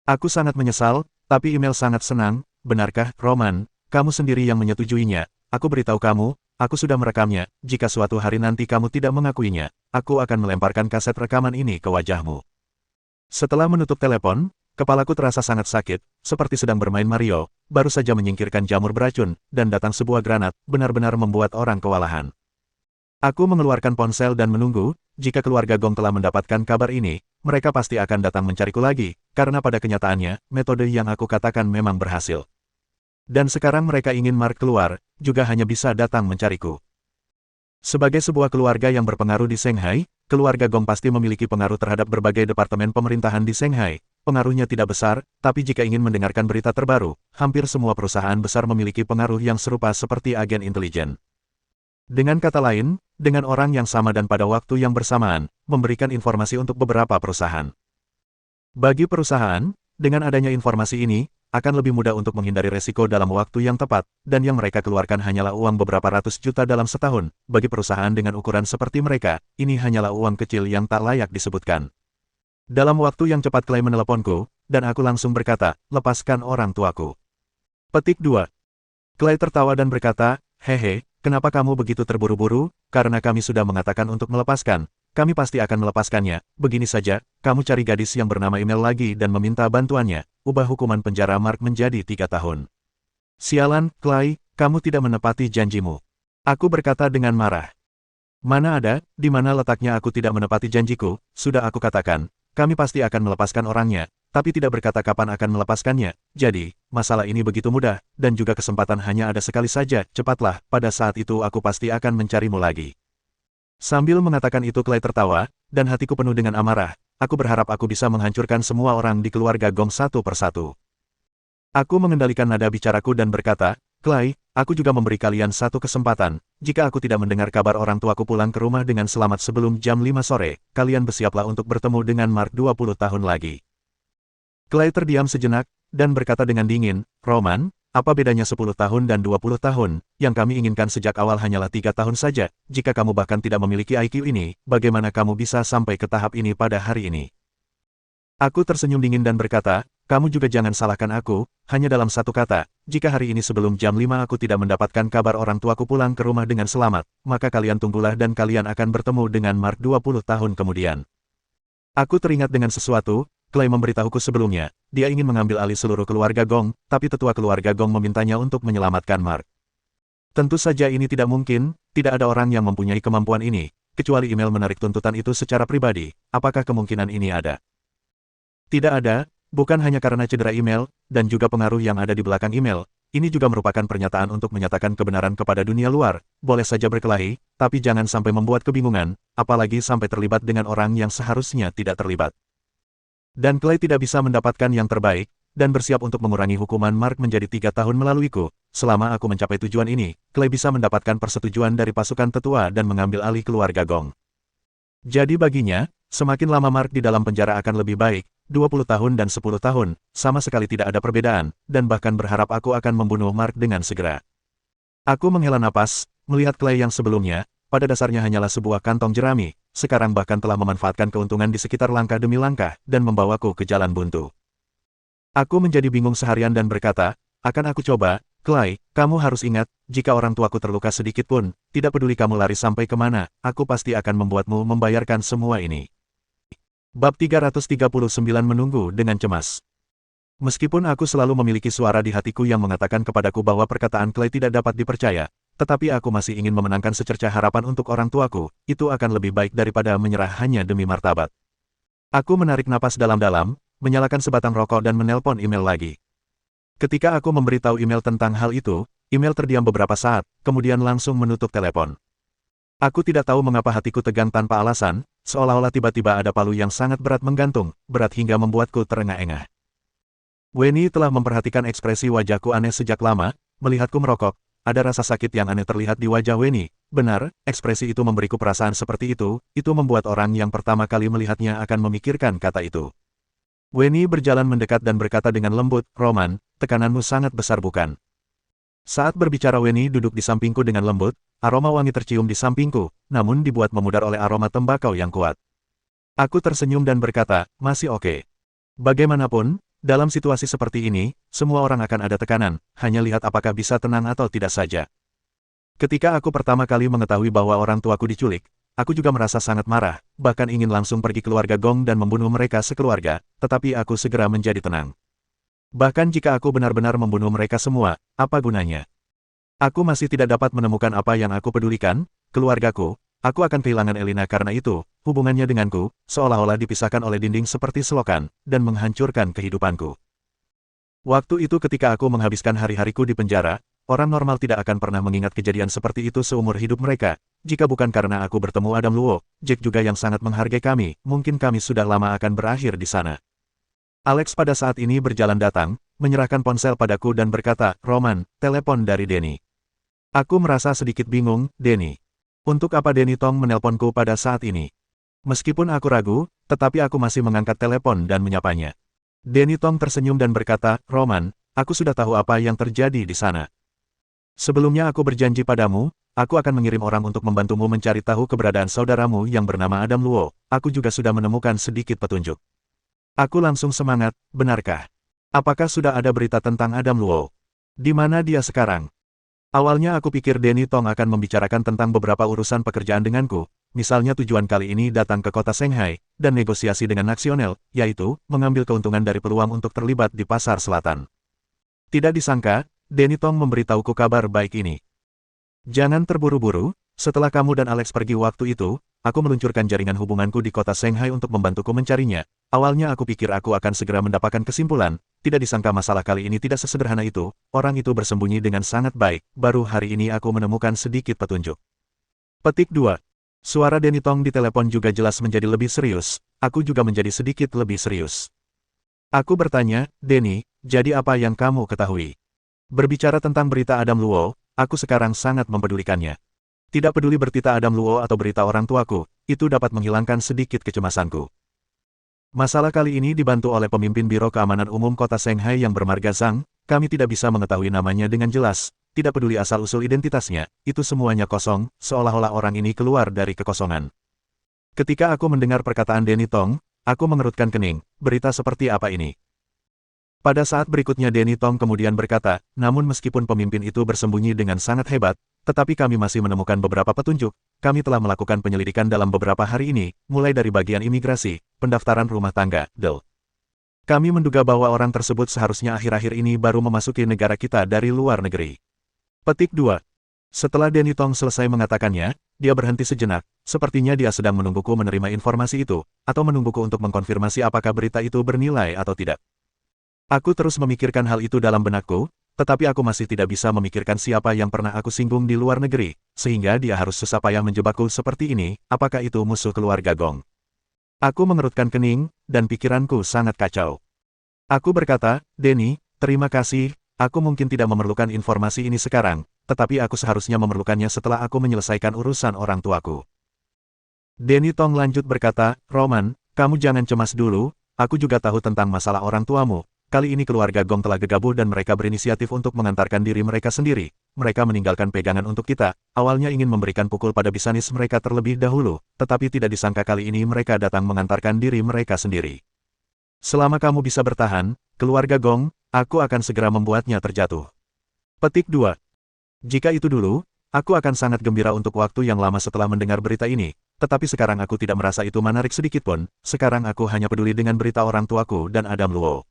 Aku sangat menyesal, tapi email sangat senang, benarkah, Roman, kamu sendiri yang menyetujuinya, aku beritahu kamu, aku sudah merekamnya, jika suatu hari nanti kamu tidak mengakuinya, aku akan melemparkan kaset rekaman ini ke wajahmu. Setelah menutup telepon, kepalaku terasa sangat sakit, seperti sedang bermain Mario, baru saja menyingkirkan jamur beracun, dan datang sebuah granat, benar-benar membuat orang kewalahan. Aku mengeluarkan ponsel dan menunggu, jika keluarga Gong telah mendapatkan kabar ini, mereka pasti akan datang mencariku lagi, karena pada kenyataannya, metode yang aku katakan memang berhasil. Dan sekarang mereka ingin Mark keluar, juga hanya bisa datang mencariku. Sebagai sebuah keluarga yang berpengaruh di Shanghai, keluarga Gong pasti memiliki pengaruh terhadap berbagai departemen pemerintahan di Shanghai. Pengaruhnya tidak besar, tapi jika ingin mendengarkan berita terbaru, hampir semua perusahaan besar memiliki pengaruh yang serupa seperti agen intelijen. Dengan kata lain, dengan orang yang sama dan pada waktu yang bersamaan, memberikan informasi untuk beberapa perusahaan. Bagi perusahaan, dengan adanya informasi ini, akan lebih mudah untuk menghindari resiko dalam waktu yang tepat, dan yang mereka keluarkan hanyalah uang beberapa ratus juta dalam setahun. Bagi perusahaan dengan ukuran seperti mereka, ini hanyalah uang kecil yang tak layak disebutkan. Dalam waktu yang cepat Clay meneleponku, dan aku langsung berkata, lepaskan orang tuaku. Petik 2. Clay tertawa dan berkata, hehe, kenapa kamu begitu terburu-buru, karena kami sudah mengatakan untuk melepaskan. Kami pasti akan melepaskannya, begini saja, kamu cari gadis yang bernama Email lagi dan meminta bantuannya, ubah hukuman penjara Mark menjadi 3 tahun. Sialan, Clay, kamu tidak menepati janjimu. Aku berkata dengan marah. Mana ada, di mana letaknya aku tidak menepati janjiku, sudah aku katakan, kami pasti akan melepaskan orangnya, tapi tidak berkata kapan akan melepaskannya. Jadi, masalah ini begitu mudah, dan juga kesempatan hanya ada sekali saja. Cepatlah, pada saat itu aku pasti akan mencarimu lagi. Sambil mengatakan itu Clay tertawa, dan hatiku penuh dengan amarah. Aku berharap aku bisa menghancurkan semua orang di keluarga Gong satu persatu. Aku mengendalikan nada bicaraku dan berkata, Clay, aku juga memberi kalian satu kesempatan. Jika aku tidak mendengar kabar orang tuaku pulang ke rumah dengan selamat sebelum jam 5 sore, kalian bersiaplah untuk bertemu dengan Mark 20 tahun lagi. Clay terdiam sejenak, dan berkata dengan dingin, Roman, apa bedanya 10 tahun dan 20 tahun, yang kami inginkan sejak awal hanyalah 3 tahun saja. Jika kamu bahkan tidak memiliki IQ ini, bagaimana kamu bisa sampai ke tahap ini pada hari ini? Aku tersenyum dingin dan berkata, kamu juga jangan salahkan aku, hanya dalam satu kata, jika hari ini sebelum jam 5 aku tidak mendapatkan kabar orang tuaku pulang ke rumah dengan selamat, maka kalian tunggulah dan kalian akan bertemu dengan Mark 20 tahun kemudian. Aku teringat dengan sesuatu. Clay memberitahuku sebelumnya, dia ingin mengambil alih seluruh keluarga Gong, tapi tetua keluarga Gong memintanya untuk menyelamatkan Mark. Tentu saja ini tidak mungkin, tidak ada orang yang mempunyai kemampuan ini, kecuali email menarik tuntutan itu secara pribadi. Apakah kemungkinan ini ada? Tidak ada, bukan hanya karena cedera email, dan juga pengaruh yang ada di belakang email. Ini juga merupakan pernyataan untuk menyatakan kebenaran kepada dunia luar, boleh saja berkelahi, tapi jangan sampai membuat kebingungan, apalagi sampai terlibat dengan orang yang seharusnya tidak terlibat. Dan Clay tidak bisa mendapatkan yang terbaik, dan bersiap untuk mengurangi hukuman Mark menjadi 3 tahun melaluiku. Selama aku mencapai tujuan ini, Clay bisa mendapatkan persetujuan dari pasukan tetua dan mengambil alih keluarga Gong. Jadi baginya, semakin lama Mark di dalam penjara akan lebih baik, 20 tahun dan 10 tahun, sama sekali tidak ada perbedaan, dan bahkan berharap aku akan membunuh Mark dengan segera. Aku menghela napas, melihat Clay yang sebelumnya, pada dasarnya hanyalah sebuah kantong jerami, sekarang bahkan telah memanfaatkan keuntungan di sekitar langkah demi langkah, dan membawaku ke jalan buntu. Aku menjadi bingung seharian dan berkata, akan aku coba, Clay, kamu harus ingat, jika orang tuaku terluka sedikit pun, tidak peduli kamu lari sampai kemana, aku pasti akan membuatmu membayarkan semua ini. Bab 339 menunggu dengan cemas. Meskipun aku selalu memiliki suara di hatiku yang mengatakan kepadaku bahwa perkataan Clay tidak dapat dipercaya, tetapi aku masih ingin memenangkan secercah harapan untuk orang tuaku, itu akan lebih baik daripada menyerah hanya demi martabat. Aku menarik napas dalam-dalam, menyalakan sebatang rokok dan menelpon email lagi. Ketika aku memberitahu email tentang hal itu, email terdiam beberapa saat, kemudian langsung menutup telepon. Aku tidak tahu mengapa hatiku tegang tanpa alasan, seolah-olah tiba-tiba ada palu yang sangat berat menggantung, berat hingga membuatku terengah-engah. Weni telah memperhatikan ekspresi wajahku aneh sejak lama, melihatku merokok. Ada rasa sakit yang aneh terlihat di wajah Weni. Benar, ekspresi itu memberiku perasaan seperti itu membuat orang yang pertama kali melihatnya akan memikirkan kata itu. Weni berjalan mendekat dan berkata dengan lembut, Roman, tekananmu sangat besar bukan? Saat berbicara Weni duduk di sampingku dengan lembut, aroma wangi tercium di sampingku, namun dibuat memudar oleh aroma tembakau yang kuat. Aku tersenyum dan berkata, masih oke. Bagaimanapun, dalam situasi seperti ini, semua orang akan ada tekanan, hanya lihat apakah bisa tenang atau tidak saja. Ketika aku pertama kali mengetahui bahwa orang tuaku diculik, aku juga merasa sangat marah, bahkan ingin langsung pergi keluarga Gong dan membunuh mereka sekeluarga, tetapi aku segera menjadi tenang. Bahkan jika aku benar-benar membunuh mereka semua, apa gunanya? Aku masih tidak dapat menemukan apa yang aku pedulikan, keluargaku. Aku akan kehilangan Elina karena itu, hubungannya denganku, seolah-olah dipisahkan oleh dinding seperti selokan, dan menghancurkan kehidupanku. Waktu itu ketika aku menghabiskan hari-hariku di penjara, orang normal tidak akan pernah mengingat kejadian seperti itu seumur hidup mereka. Jika bukan karena aku bertemu Adam Luo, Jack juga yang sangat menghargai kami, mungkin kami sudah lama akan berakhir di sana. Alex pada saat ini berjalan datang, menyerahkan ponsel padaku dan berkata, Roman, telepon dari Denny. Aku merasa sedikit bingung, Denny. Untuk apa Denny Tong menelponku pada saat ini? Meskipun aku ragu, tetapi aku masih mengangkat telepon dan menyapanya. Denny Tong tersenyum dan berkata, Roman, aku sudah tahu apa yang terjadi di sana. Sebelumnya aku berjanji padamu, aku akan mengirim orang untuk membantumu mencari tahu keberadaan saudaramu yang bernama Adam Luo. Aku juga sudah menemukan sedikit petunjuk. Aku langsung semangat, benarkah? Apakah sudah ada berita tentang Adam Luo? Di mana dia sekarang? Awalnya aku pikir Denny Tong akan membicarakan tentang beberapa urusan pekerjaan denganku, misalnya tujuan kali ini datang ke kota Shanghai, dan negosiasi dengan Nasional, yaitu, mengambil keuntungan dari peluang untuk terlibat di pasar selatan. Tidak disangka, Denny Tong memberitahuku kabar baik ini. Jangan terburu-buru, setelah kamu dan Alex pergi waktu itu, aku meluncurkan jaringan hubunganku di kota Shanghai untuk membantuku mencarinya. Awalnya aku pikir aku akan segera mendapatkan kesimpulan, tidak disangka masalah kali ini tidak sesederhana itu, orang itu bersembunyi dengan sangat baik, baru hari ini aku menemukan sedikit petunjuk. Petik 2. Suara Denny Tong di telepon juga jelas menjadi lebih serius, aku juga menjadi sedikit lebih serius. Aku bertanya, Denny, jadi apa yang kamu ketahui? Berbicara tentang berita Adam Luo, aku sekarang sangat mempedulikannya. Tidak peduli berita Adam Luo atau berita orang tuaku, itu dapat menghilangkan sedikit kecemasanku. Masalah kali ini dibantu oleh pemimpin Biro Keamanan Umum Kota Shanghai yang bermarga Zhang, kami tidak bisa mengetahui namanya dengan jelas, tidak peduli asal-usul identitasnya, itu semuanya kosong, seolah-olah orang ini keluar dari kekosongan. Ketika aku mendengar perkataan Denny Tong, aku mengerutkan kening, berita seperti apa ini? Pada saat berikutnya Denny Tong kemudian berkata, namun meskipun pemimpin itu bersembunyi dengan sangat hebat, tetapi kami masih menemukan beberapa petunjuk, kami telah melakukan penyelidikan dalam beberapa hari ini, mulai dari bagian imigrasi, pendaftaran rumah tangga, DEL. Kami menduga bahwa orang tersebut seharusnya akhir-akhir ini baru memasuki negara kita dari luar negeri. Petik 2. Setelah Denny Tong selesai mengatakannya, dia berhenti sejenak, sepertinya dia sedang menungguku menerima informasi itu, atau menungguku untuk mengkonfirmasi apakah berita itu bernilai atau tidak. Aku terus memikirkan hal itu dalam benakku, tetapi aku masih tidak bisa memikirkan siapa yang pernah aku singgung di luar negeri, sehingga dia harus susah payah menjebakku seperti ini, apakah itu musuh keluarga Gong? Aku mengerutkan kening, dan pikiranku sangat kacau. Aku berkata, Denny, terima kasih, aku mungkin tidak memerlukan informasi ini sekarang, tetapi aku seharusnya memerlukannya setelah aku menyelesaikan urusan orang tuaku. Denny Tong lanjut berkata, Roman, kamu jangan cemas dulu, aku juga tahu tentang masalah orang tuamu. Kali ini keluarga Gong telah gegabah dan mereka berinisiatif untuk mengantarkan diri mereka sendiri. Mereka meninggalkan pegangan untuk kita, awalnya ingin memberikan pukul pada bisnis mereka terlebih dahulu, tetapi tidak disangka kali ini mereka datang mengantarkan diri mereka sendiri. Selama kamu bisa bertahan, keluarga Gong, aku akan segera membuatnya terjatuh. Petik 2. Jika itu dulu, aku akan sangat gembira untuk waktu yang lama setelah mendengar berita ini, tetapi sekarang aku tidak merasa itu menarik sedikitpun, sekarang aku hanya peduli dengan berita orang tuaku dan Adam Luo.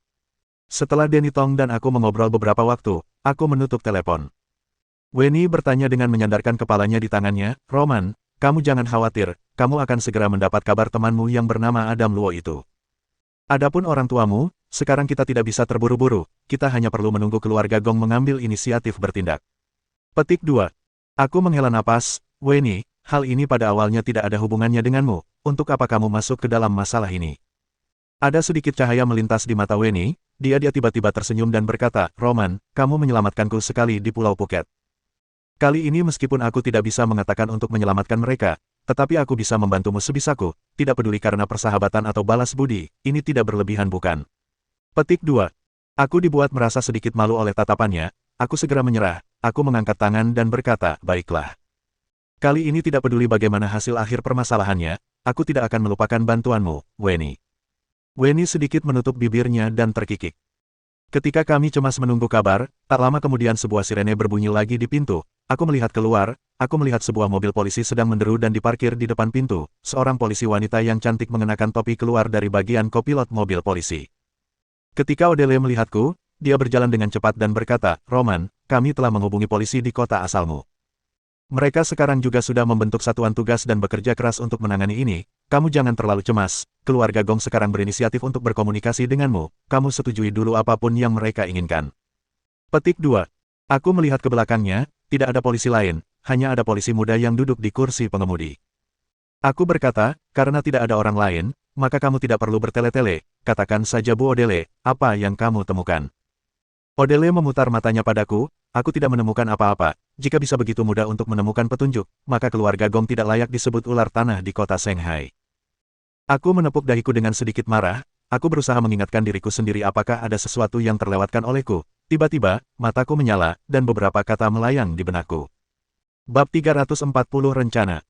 Setelah Denny Tong dan aku mengobrol beberapa waktu, aku menutup telepon. Weni bertanya dengan menyandarkan kepalanya di tangannya, Roman, kamu jangan khawatir, kamu akan segera mendapat kabar temanmu yang bernama Adam Luo itu. Adapun orang tuamu, sekarang kita tidak bisa terburu-buru, kita hanya perlu menunggu keluarga Gong mengambil inisiatif bertindak. Petik 2. Aku menghela napas, Weni, hal ini pada awalnya tidak ada hubungannya denganmu, untuk apa kamu masuk ke dalam masalah ini? Ada sedikit cahaya melintas di mata Weni, dia tiba-tiba tersenyum dan berkata, Roman, kamu menyelamatkanku sekali di Pulau Phuket. Kali ini meskipun aku tidak bisa mengatakan untuk menyelamatkan mereka, tetapi aku bisa membantumu sebisaku, tidak peduli karena persahabatan atau balas budi, ini tidak berlebihan bukan? Petik 2. Aku dibuat merasa sedikit malu oleh tatapannya, aku segera menyerah, aku mengangkat tangan dan berkata, baiklah. Kali ini tidak peduli bagaimana hasil akhir permasalahannya, aku tidak akan melupakan bantuanmu, Weni. Weni sedikit menutup bibirnya dan terkikik. Ketika kami cemas menunggu kabar, tak lama kemudian sebuah sirene berbunyi lagi di pintu. Aku melihat keluar, aku melihat sebuah mobil polisi sedang menderu dan diparkir di depan pintu. Seorang polisi wanita yang cantik mengenakan topi keluar dari bagian kopilot mobil polisi. Ketika Odele melihatku, dia berjalan dengan cepat dan berkata, Roman, kami telah menghubungi polisi di kota asalmu. Mereka sekarang juga sudah membentuk satuan tugas dan bekerja keras untuk menangani ini. Kamu jangan terlalu cemas, keluarga Gong sekarang berinisiatif untuk berkomunikasi denganmu, kamu setujui dulu apapun yang mereka inginkan. Petik 2. Aku melihat ke belakangnya, tidak ada polisi lain, hanya ada polisi muda yang duduk di kursi pengemudi. Aku berkata, karena tidak ada orang lain, maka kamu tidak perlu bertele-tele, katakan saja Bu Odele, apa yang kamu temukan. Odele memutar matanya padaku, aku tidak menemukan apa-apa, jika bisa begitu mudah untuk menemukan petunjuk, maka keluarga Gong tidak layak disebut ular tanah di kota Shanghai. Aku menepuk dahiku dengan sedikit marah, aku berusaha mengingatkan diriku sendiri apakah ada sesuatu yang terlewatkan olehku. Tiba-tiba, mataku menyala, dan beberapa kata melayang di benakku. Bab 340 Rencana.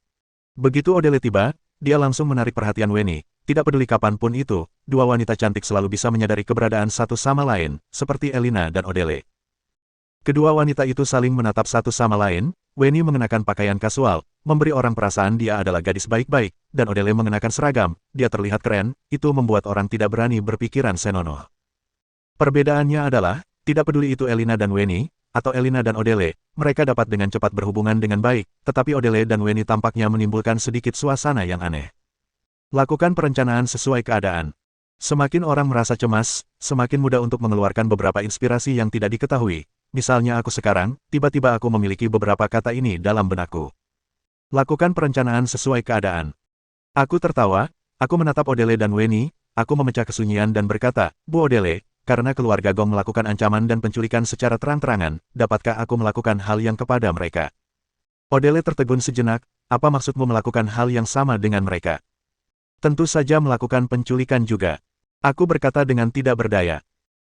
Begitu Odele tiba, dia langsung menarik perhatian Weni. Tidak peduli kapanpun itu, dua wanita cantik selalu bisa menyadari keberadaan satu sama lain, seperti Elina dan Odele. Kedua wanita itu saling menatap satu sama lain, Weni mengenakan pakaian kasual, memberi orang perasaan dia adalah gadis baik-baik, dan Odele mengenakan seragam, dia terlihat keren, itu membuat orang tidak berani berpikiran senonoh. Perbedaannya adalah, tidak peduli itu Elina dan Weni, atau Elina dan Odele, mereka dapat dengan cepat berhubungan dengan baik, tetapi Odele dan Weni tampaknya menimbulkan sedikit suasana yang aneh. Lakukan perencanaan sesuai keadaan. Semakin orang merasa cemas, semakin mudah untuk mengeluarkan beberapa inspirasi yang tidak diketahui. Misalnya aku sekarang, tiba-tiba aku memiliki beberapa kata ini dalam benakku. Lakukan perencanaan sesuai keadaan. Aku tertawa, aku menatap Odele dan Weni, aku memecah kesunyian dan berkata, Bu Odele, karena keluarga Gong melakukan ancaman dan penculikan secara terang-terangan, dapatkah aku melakukan hal yang kepada mereka? Odele tertegun sejenak, apa maksudmu melakukan hal yang sama dengan mereka? Tentu saja melakukan penculikan juga. Aku berkata dengan tidak berdaya.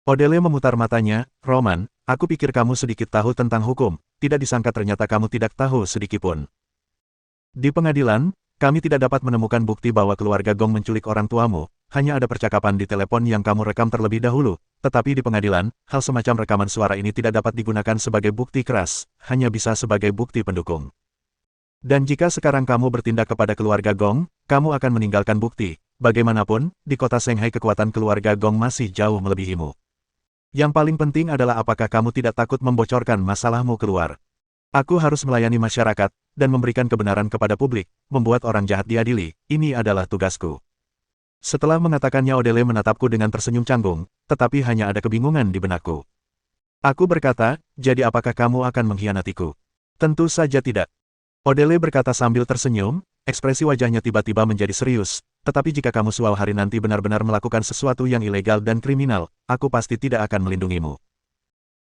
Odele memutar matanya, Roman, aku pikir kamu sedikit tahu tentang hukum, tidak disangka ternyata kamu tidak tahu sedikitpun. Di pengadilan, kami tidak dapat menemukan bukti bahwa keluarga Gong menculik orang tuamu, hanya ada percakapan di telepon yang kamu rekam terlebih dahulu, tetapi di pengadilan, hal semacam rekaman suara ini tidak dapat digunakan sebagai bukti keras, hanya bisa sebagai bukti pendukung. Dan jika sekarang kamu bertindak kepada keluarga Gong, kamu akan meninggalkan bukti. Bagaimanapun, di kota Shanghai kekuatan keluarga Gong masih jauh melebihimu. Yang paling penting adalah apakah kamu tidak takut membocorkan masalahmu keluar. Aku harus melayani masyarakat, dan memberikan kebenaran kepada publik, membuat orang jahat diadili, ini adalah tugasku. Setelah mengatakannya Odele menatapku dengan tersenyum canggung, tetapi hanya ada kebingungan di benakku. Aku berkata, jadi apakah kamu akan mengkhianatiku? Tentu saja tidak. Odele berkata sambil tersenyum, ekspresi wajahnya tiba-tiba menjadi serius, tetapi jika kamu suatu hari nanti benar-benar melakukan sesuatu yang ilegal dan kriminal, aku pasti tidak akan melindungimu.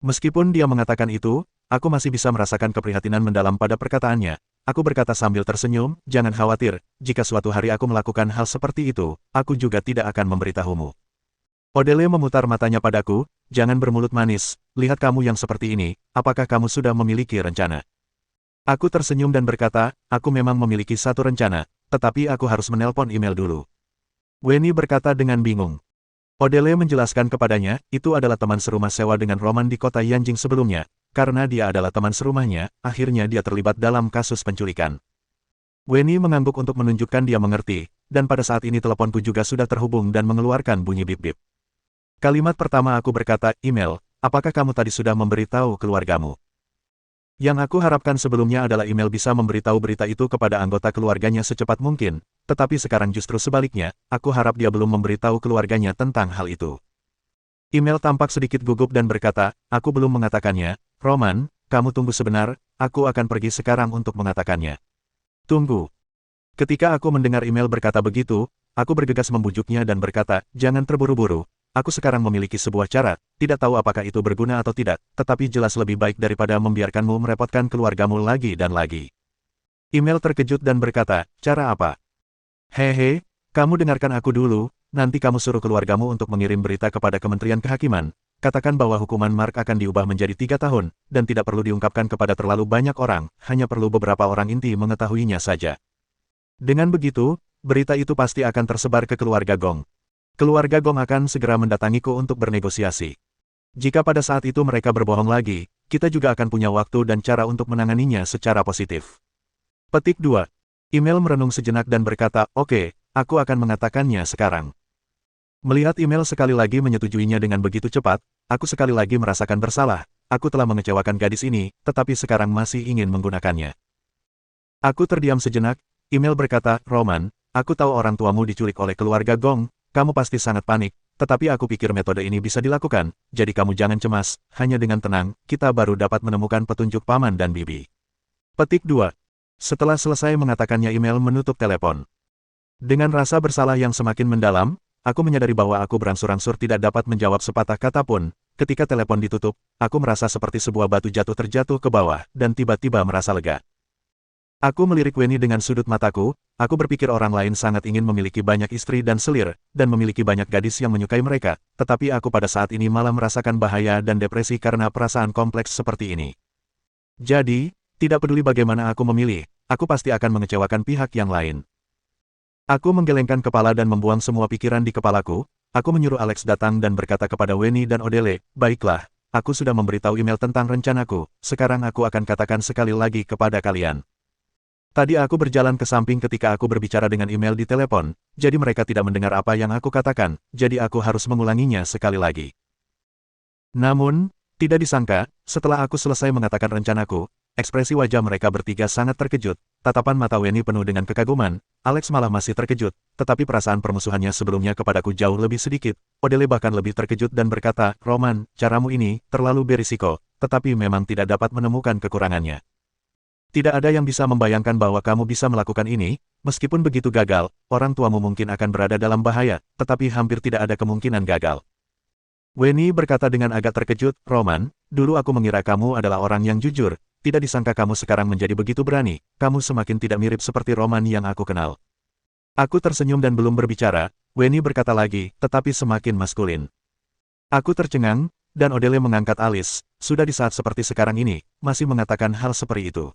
Meskipun dia mengatakan itu, aku masih bisa merasakan keprihatinan mendalam pada perkataannya. Aku berkata sambil tersenyum, jangan khawatir, jika suatu hari aku melakukan hal seperti itu, aku juga tidak akan memberitahumu. Odele memutar matanya padaku, jangan bermulut manis, lihat kamu yang seperti ini, apakah kamu sudah memiliki rencana? Aku tersenyum dan berkata, aku memang memiliki satu rencana, tetapi aku harus menelpon email dulu. Weni berkata dengan bingung. Odele menjelaskan kepadanya, itu adalah teman serumah sewa dengan Roman di kota Yanjing sebelumnya, karena dia adalah teman serumahnya, akhirnya dia terlibat dalam kasus penculikan. Weni mengangguk untuk menunjukkan dia mengerti, dan pada saat ini teleponku juga sudah terhubung dan mengeluarkan bunyi bip-bip. Kalimat pertama aku berkata, email, apakah kamu tadi sudah memberitahu keluargamu? Yang aku harapkan sebelumnya adalah email bisa memberitahu berita itu kepada anggota keluarganya secepat mungkin, tetapi sekarang justru sebaliknya, aku harap dia belum memberitahu keluarganya tentang hal itu. Email tampak sedikit gugup dan berkata, aku belum mengatakannya, Roman, kamu tunggu sebentar, aku akan pergi sekarang untuk mengatakannya. Tunggu. Ketika aku mendengar email berkata begitu, aku bergegas membujuknya dan berkata, jangan terburu-buru. Aku sekarang memiliki sebuah cara, tidak tahu apakah itu berguna atau tidak, tetapi jelas lebih baik daripada membiarkanmu merepotkan keluargamu lagi dan lagi. Email terkejut dan berkata, cara apa? Hehe, kamu dengarkan aku dulu, nanti kamu suruh keluargamu untuk mengirim berita kepada Kementerian Kehakiman, katakan bahwa hukuman Mark akan diubah menjadi 3 tahun, dan tidak perlu diungkapkan kepada terlalu banyak orang, hanya perlu beberapa orang inti mengetahuinya saja. Dengan begitu, berita itu pasti akan tersebar ke keluarga Gong. Keluarga Gong akan segera mendatangiku untuk bernegosiasi. Jika pada saat itu mereka berbohong lagi, kita juga akan punya waktu dan cara untuk menanganinya secara positif. Petik 2. Email merenung sejenak dan berkata, oke, aku akan mengatakannya sekarang. Melihat email sekali lagi menyetujuinya dengan begitu cepat, aku sekali lagi merasakan bersalah, aku telah mengecewakan gadis ini, tetapi sekarang masih ingin menggunakannya. Aku terdiam sejenak, email berkata, Roman, aku tahu orang tuamu diculik oleh keluarga Gong, kamu pasti sangat panik, tetapi aku pikir metode ini bisa dilakukan, jadi kamu jangan cemas, hanya dengan tenang, kita baru dapat menemukan petunjuk paman dan bibi. Petik 2. Setelah selesai mengatakannya email menutup telepon. Dengan rasa bersalah yang semakin mendalam, aku menyadari bahwa aku berangsur-angsur tidak dapat menjawab sepatah kata pun, ketika telepon ditutup, aku merasa seperti sebuah batu jatuh terjatuh ke bawah, dan tiba-tiba merasa lega. Aku melirik Weni dengan sudut mataku, aku berpikir orang lain sangat ingin memiliki banyak istri dan selir, dan memiliki banyak gadis yang menyukai mereka, tetapi aku pada saat ini malah merasakan bahaya dan depresi karena perasaan kompleks seperti ini. Jadi, tidak peduli bagaimana aku memilih, aku pasti akan mengecewakan pihak yang lain. Aku menggelengkan kepala dan membuang semua pikiran di kepalaku, aku menyuruh Alex datang dan berkata kepada Weni dan Odele, baiklah, aku sudah memberitahu email tentang rencanaku, sekarang aku akan katakan sekali lagi kepada kalian. Tadi aku berjalan ke samping ketika aku berbicara dengan email di telepon, jadi mereka tidak mendengar apa yang aku katakan, jadi aku harus mengulanginya sekali lagi. Namun, Tidak disangka, setelah aku selesai mengatakan rencanaku, ekspresi wajah mereka bertiga sangat terkejut, tatapan mata Wenny penuh dengan kekaguman, Alex malah masih terkejut, tetapi perasaan permusuhannya sebelumnya kepadaku jauh lebih sedikit. Odele bahkan lebih terkejut dan berkata, Roman, caramu ini terlalu berisiko, tetapi memang tidak dapat menemukan kekurangannya. Tidak ada yang bisa membayangkan bahwa kamu bisa melakukan ini, meskipun begitu gagal, orang tuamu mungkin akan berada dalam bahaya, tetapi hampir tidak ada kemungkinan gagal. Wenny berkata dengan agak terkejut, Roman, dulu aku mengira kamu adalah orang yang jujur, tidak disangka kamu sekarang menjadi begitu berani, kamu semakin tidak mirip seperti Roman yang aku kenal. Aku tersenyum dan belum berbicara, Wenny berkata lagi, tetapi semakin maskulin. Aku tercengang, dan Odele mengangkat alis, sudah di saat seperti sekarang ini, masih mengatakan hal seperti itu.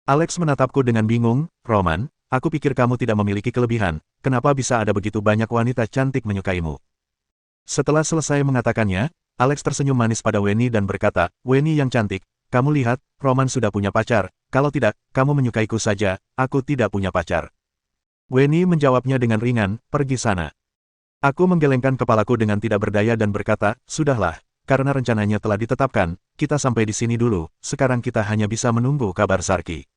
Alex menatapku dengan bingung, Roman, aku pikir kamu tidak memiliki kelebihan, kenapa bisa ada begitu banyak wanita cantik menyukaimu? Setelah selesai mengatakannya, Alex tersenyum manis pada Wenny dan berkata, Wenny yang cantik, kamu lihat, Roman sudah punya pacar, kalau tidak, kamu menyukaiku saja, aku tidak punya pacar. Wenny menjawabnya dengan ringan, pergi sana. Aku menggelengkan kepalaku dengan tidak berdaya dan berkata, sudahlah, karena rencananya telah ditetapkan, kita sampai di sini dulu, sekarang kita hanya bisa menunggu kabar Sarki.